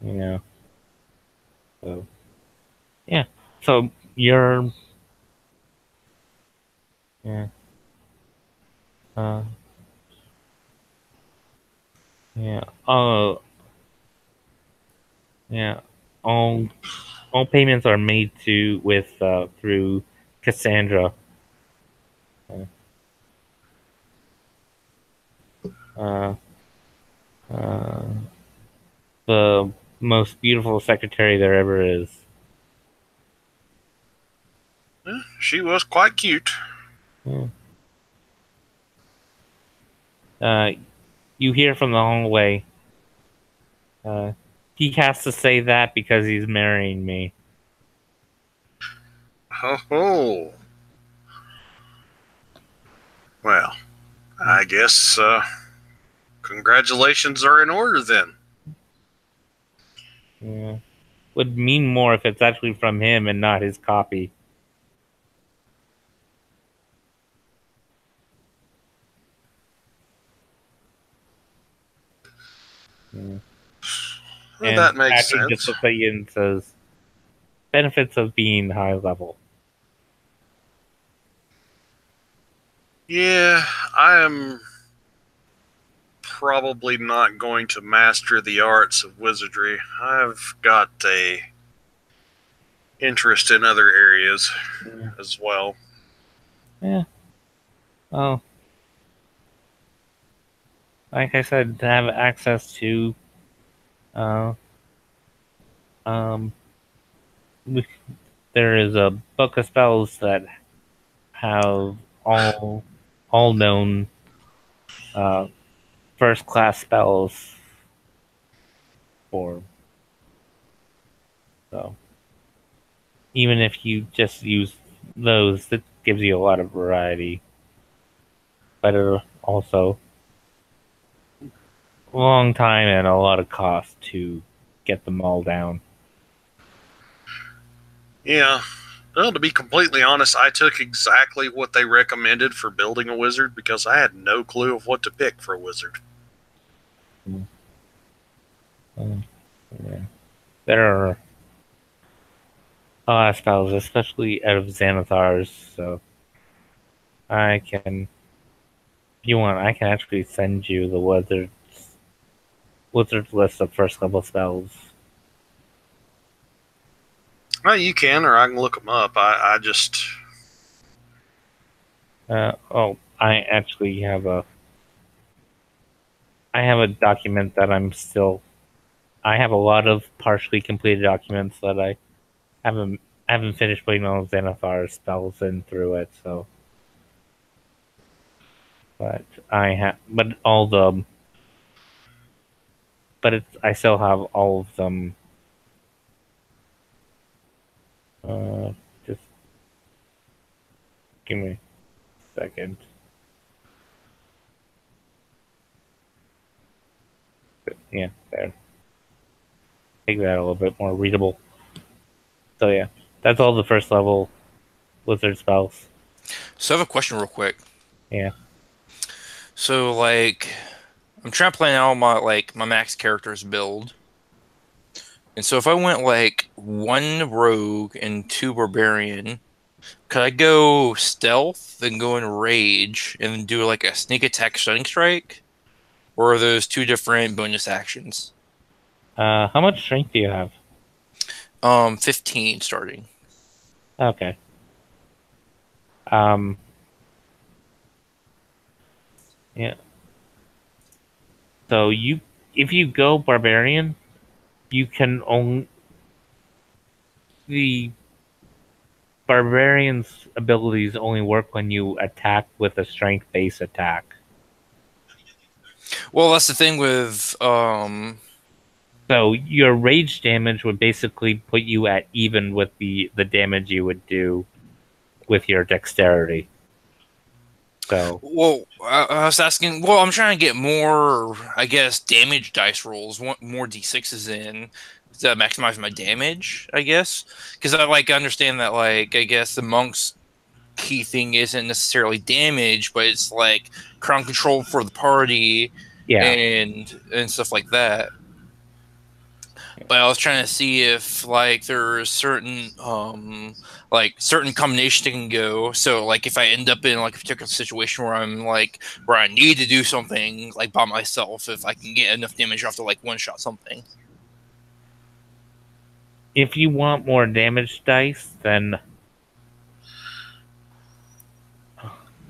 Yeah. So, yeah. So you're, yeah. Uh, yeah. Yeah. All all payments are made through Cassandra. Uh, uh, the most beautiful secretary there ever is. She was quite cute. Yeah. You hear from the hallway. He has to say that because he's marrying me. Oh. Well, I guess congratulations are in order then. Yeah. Would mean more if it's actually from him and not his copy. Yeah. Well, that makes Patrick sense. just looks at you and says, benefits of being high level. Yeah, I am probably not going to master the arts of wizardry. I've got a interest in other areas as well. Yeah. Well, like I said, to have access to uh, um, there is a book of spells that have all known first class spells for, so even if you just use those, that gives you a lot of variety, but it also a long time and a lot of cost to get them all down. Yeah. Well, to be completely honest, I took exactly what they recommended for building a wizard because I had no clue of what to pick for a wizard. Yeah. There are a lot of spells, especially out of Xanathar's, so I can If you want, I can actually send you the wizard list of first level spells. Well, you can, or I can look them up. I just. I actually have a document that I have a lot of partially completed documents that I haven't finished putting all of Xanathar spells in through it, so. But I still have all of them. Just give me a second. Yeah, there. Make that a little bit more readable. So yeah, that's all the first level wizard spells. So I have a question real quick. Yeah. So like, I'm trying to plan out my max characters build. And so if I went like 1 rogue and 2 barbarian, could I go stealth, then go in rage, and then do like a sneak attack stunning strike? Or are those 2 different bonus actions? How much strength do you have? 15 starting. Okay. Yeah. So if you go barbarian, you can only the barbarian's abilities only work when you attack with a strength-based attack. Well, that's the thing with So your rage damage would basically put you at even with the damage you would do with your dexterity. So well, I was asking. Well, I'm trying to get more, I guess, damage dice rolls, want more d6s in to maximize my damage. I guess because I understand that I guess the monk's key thing isn't necessarily damage, but it's like crown control for the party, yeah, and stuff like that. But I was trying to see if there's certain certain combinations that can go. So if I end up in a particular situation where where I need to do something by myself, if I can get enough damage off to one shot something. if you want more damage dice, then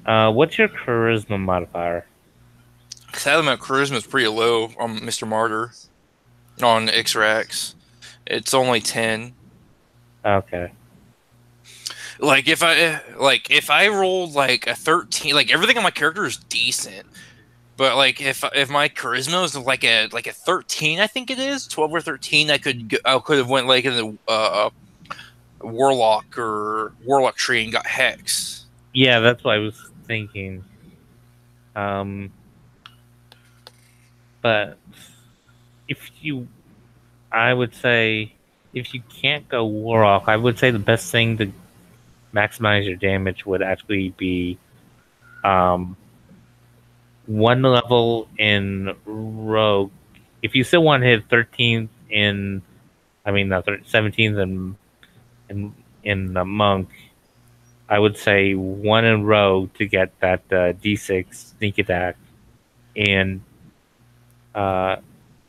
what's your charisma modifier? Sadly, my charisma is pretty low on Mr. Martyr. On Ixrax, it's only 10. Okay. If I rolled a 13, everything on my character is decent, but if my charisma is a 13, I think it is 12 or 13, I could have went in the warlock tree and got hex. Yeah, that's what I was thinking. But I would say if you can't go warlock, I would say the best thing to maximize your damage would actually be 1 level in rogue. If you still want to hit 13th in, 17th in the monk, I would say 1 in rogue to get that d6 sneak attack, and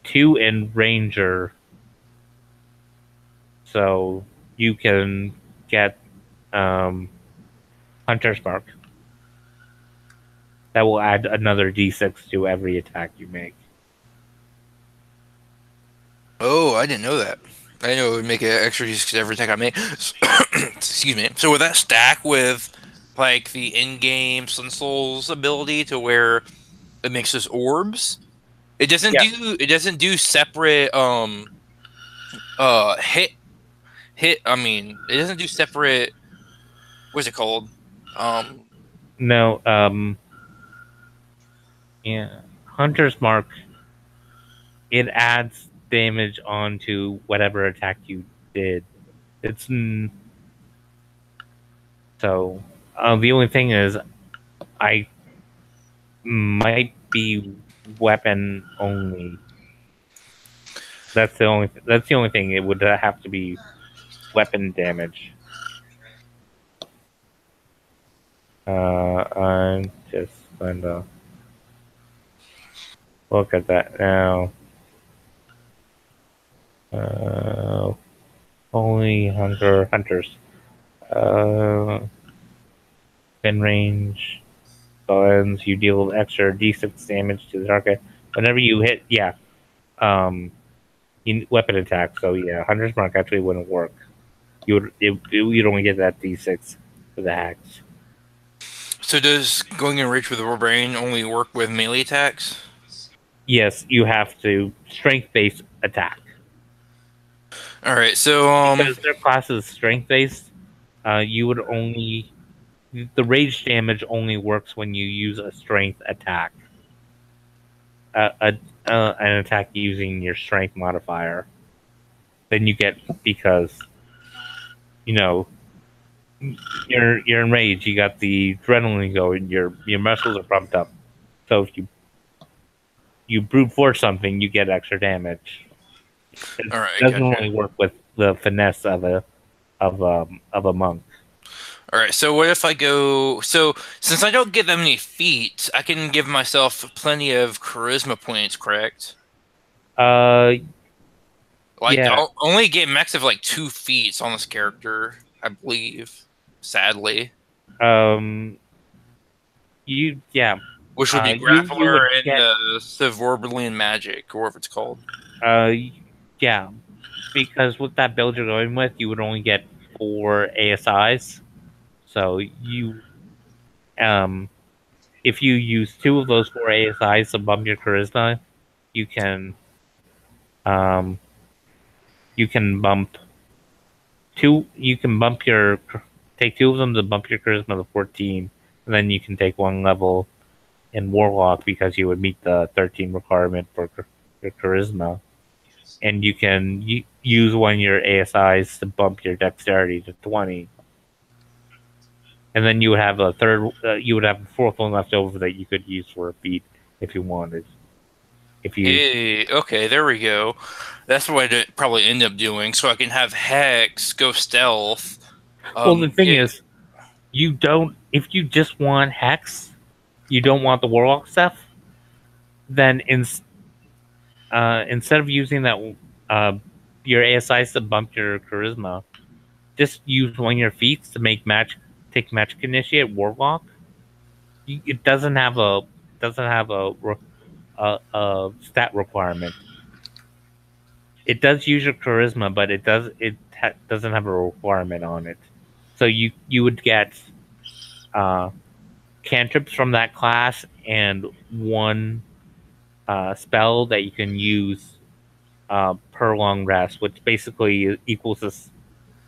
2 in ranger, so you can get Hunter's Mark. That will add another d6 to every attack you make. Oh, I didn't know that. I didn't know it would make an extra d6 every attack I make. Excuse me. So would that stack with the in-game Sun Souls ability to where it makes us orbs? It doesn't do separate hit. I mean, it doesn't do separate. What's it called? No. Yeah. Hunter's Mark. It adds damage onto whatever attack you did. It's so. The only thing is, I might be weapon only. That's the only thing. It would have to be weapon damage. I'm just going to Look at that now. Only hunters. Thin range. Guns. You deal extra d6 damage to the target whenever you hit. Yeah. Weapon attack. So yeah, Hunter's Mark actually wouldn't work. You'd only get that d6 for the hacks. So does going in reach with the Warbrain only work with melee attacks? Yes, you have to strength-based attack. All right, so Because their class is strength-based, you would only the rage damage only works when you use a strength attack. An attack using your strength modifier. Then you get, because you're in rage, you got the adrenaline going, your muscles are pumped up. So if you brute force something, you get extra damage. It all right, doesn't gotcha. only work with the finesse of a monk. All right, so what if I go? So since I don't get that many feats, I can give myself plenty of charisma points, correct? Yeah. I'll only get max of like 2 feats on this character, I believe. Sadly, Yeah. which would be you Grappler would and get, Silverberlian Magic, or whatever it's called. yeah, because with that build you're going with, you would only get 4 ASIs. So if you use 2 of those 4 ASIs to bump your charisma, you can bump take 2 of them to bump your charisma to 14, and then you can take 1 level in Warlock because you would meet the 13 requirement for your charisma, and you can use one of your ASIs to bump your dexterity to 20, and then you would have a 4th one left over that you could use for a feat if you wanted. Hey, okay, there we go. That's what I'd probably end up doing, so I can have Hex, go stealth. Well, the thing is, if you just want Hex, you don't want the Warlock stuff, then instead of using that your ASIs to bump your charisma, just use one of your feats to take Magic Initiate Warlock. It doesn't have a stat requirement. It does use your charisma, but it doesn't have a requirement on it. So you would get cantrips from that class and 1 spell that you can use per long rest, which basically equals this.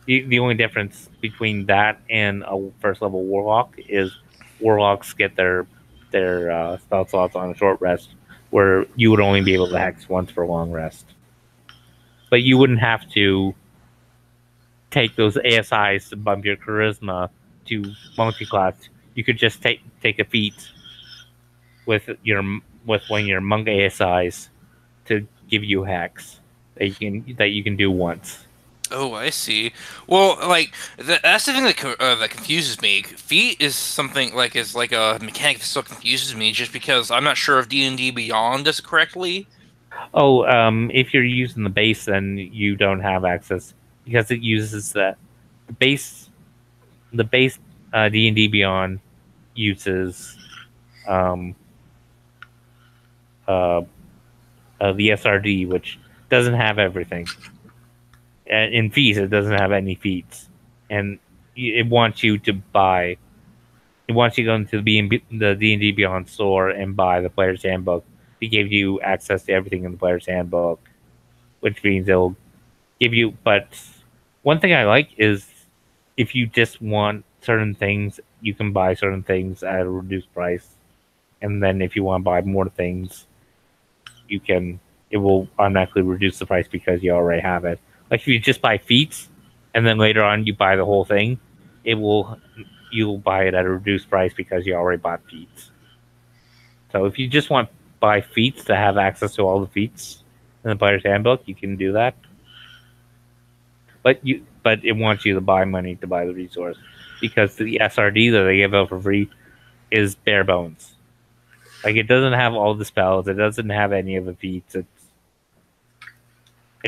The only difference between that and a first level Warlock is Warlocks get their spell slots on a short rest, where you would only be able to hex once for long rest. But you wouldn't have to take those ASIs to bump your charisma to multi-class. You could just take a feat with one of your monk ASIs to give you hex that you can do once. Oh, I see. Well, like that's the thing that confuses me. Feat is something is like a mechanic that still confuses me, just because I'm not sure if D&D Beyond does it correctly. Oh, if you're using the base, then you don't have access because it uses the base. The base D&D Beyond uses the SRD, which doesn't have everything. And in feats, it doesn't have any feats, and it wants you to buy. It wants you to go into the D&D Beyond store and buy the Player's Handbook. It gives you access to everything in the Player's Handbook, which means it'll give you. But one thing I like is if you just want certain things, you can buy certain things at a reduced price, and then if you want to buy more things, you can. It will automatically reduce the price because you already have it. Like if you just buy feats, and then later on you buy the whole thing, you'll buy it at a reduced price because you already bought feats. So if you just want to buy feats to have access to all the feats in the Player's Handbook, you can do that. But it wants you to buy money to buy the resource because the SRD that they give out for free is bare bones. Like it doesn't have all the spells. It doesn't have any of the feats. It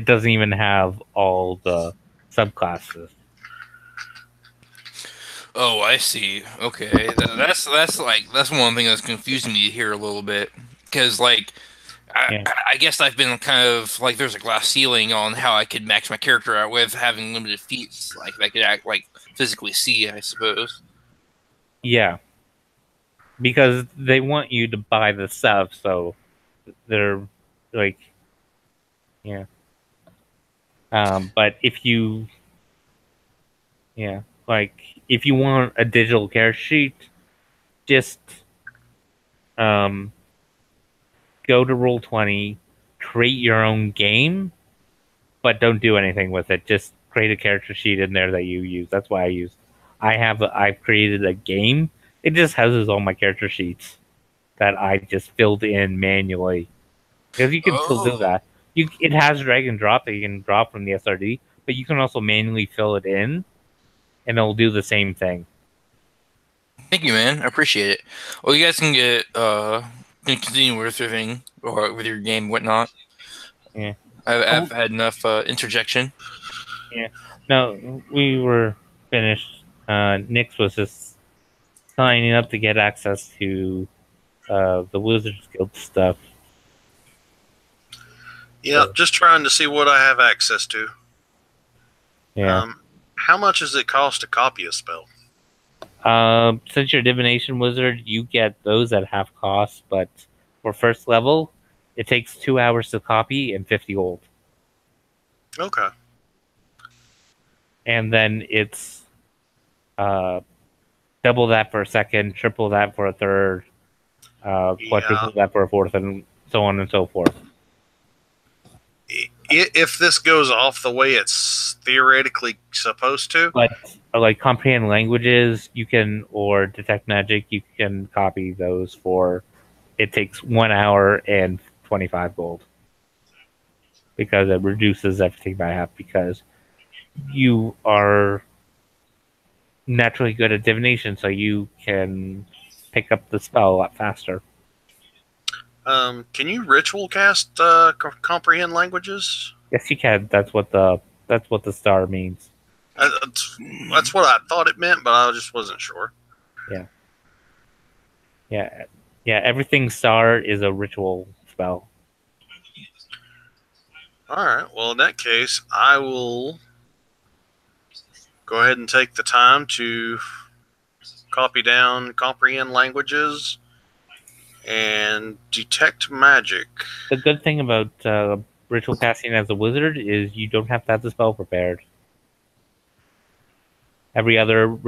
doesn't even have all the subclasses. Oh, I see. Okay, that's one thing that's confusing me here a little bit because like Yeah. I guess I've been kind of like there's a glass ceiling on how I could max my character out with having limited feats like I could act like physically see, I suppose. Yeah, because they want you to buy the stuff, so they're like, yeah. But if you, yeah, like if you want a digital character sheet, just um, go to Roll20, create your own game, but don't do anything with it. Just create a character sheet in there that you use. That's why I use. I've created a game. It just houses all my character sheets that I just filled in manually. Because you can still do Oh, that. It has drag and drop that you can drop from the SRD, but you can also manually fill it in, and it'll do the same thing. thank you, man. I appreciate it. Well, you guys can continue with your thing or with your game, and whatnot. Yeah. I've had enough interjection. Yeah. No, we were finished. Nix was just signing up to get access to the Wizards Guild stuff. Yeah, So, just trying to see what I have access to. yeah. How much does it cost to copy a spell? Since you're a divination wizard, you get those at half cost, but for first level, it takes 2 hours to copy and 50 gold. Okay. And then it's uh, double that for a second, triple that for a third, quadruple that for a fourth, and so on and so forth. If this goes off the way it's theoretically supposed to, But like comprehend languages, you can, or detect magic, you can copy those for. It takes 1 hour and 25 gold because it reduces everything by half. Because you are naturally good at divination, so you can pick up the spell a lot faster. can you ritual cast comprehend languages? Yes, you can. That's what the star means. That's what I thought it meant, but I just wasn't sure. Yeah, yeah, yeah. Everything star is a ritual spell. All right. Well, in that case, I will go ahead and take the time to copy down comprehend languages and detect magic. The good thing about ritual casting as a wizard is you don't have to have the spell prepared. Every other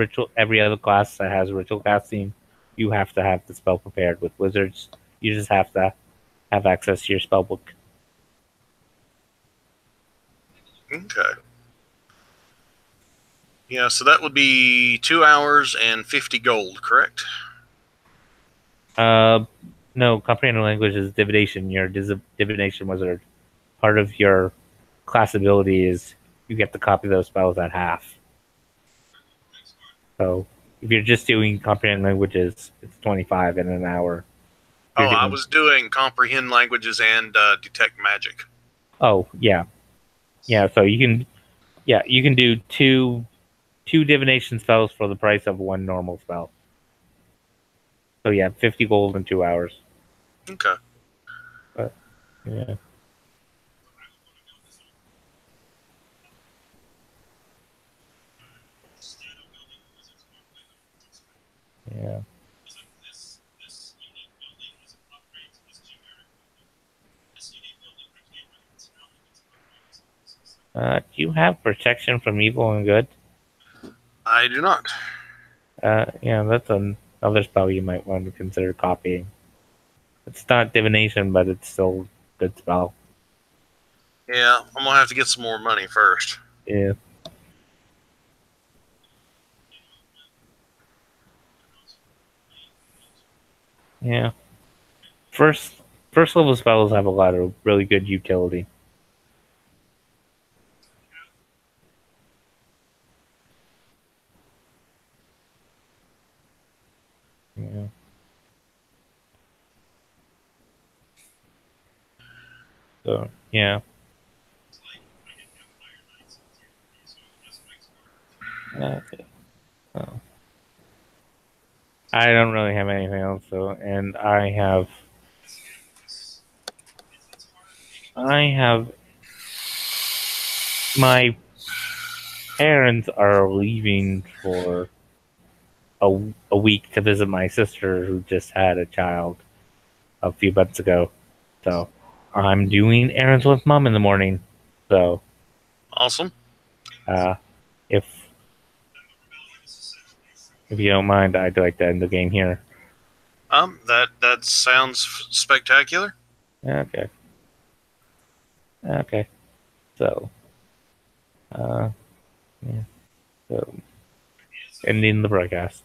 class that has ritual casting, you have to have the spell prepared. With wizards, you just have to have access to your spell book. Okay. Yeah, so that would be 2 hours and 50 gold, correct? No, comprehend language is divination. You're a divination wizard. Part of your class ability is you get to copy those spells at half. So if you're just doing comprehend languages, it's 25 in an hour. Oh, I was doing comprehend languages and detect magic. Oh, yeah. Yeah, so you can do two divination spells for the price of one normal spell. So yeah, 50 gold in 2 hours. Okay. But yeah. Yeah. Do you have protection from evil and good? I do not. Yeah, that's another spell you might want to consider copying. It's not divination, but it's still a good spell. Yeah, I'm going to have to get some more money first. Yeah. Yeah. First level spells have a lot of really good utility. Yeah. So yeah. Okay. So, I don't really have anything else. So, and I have my parents are leaving for a week to visit my sister who just had a child a few months ago. So I'm doing errands with mom in the morning. So Awesome. uh, if if you don't mind, I'd like to end the game here. That sounds spectacular. Okay. Okay. So yeah. So ending the broadcast.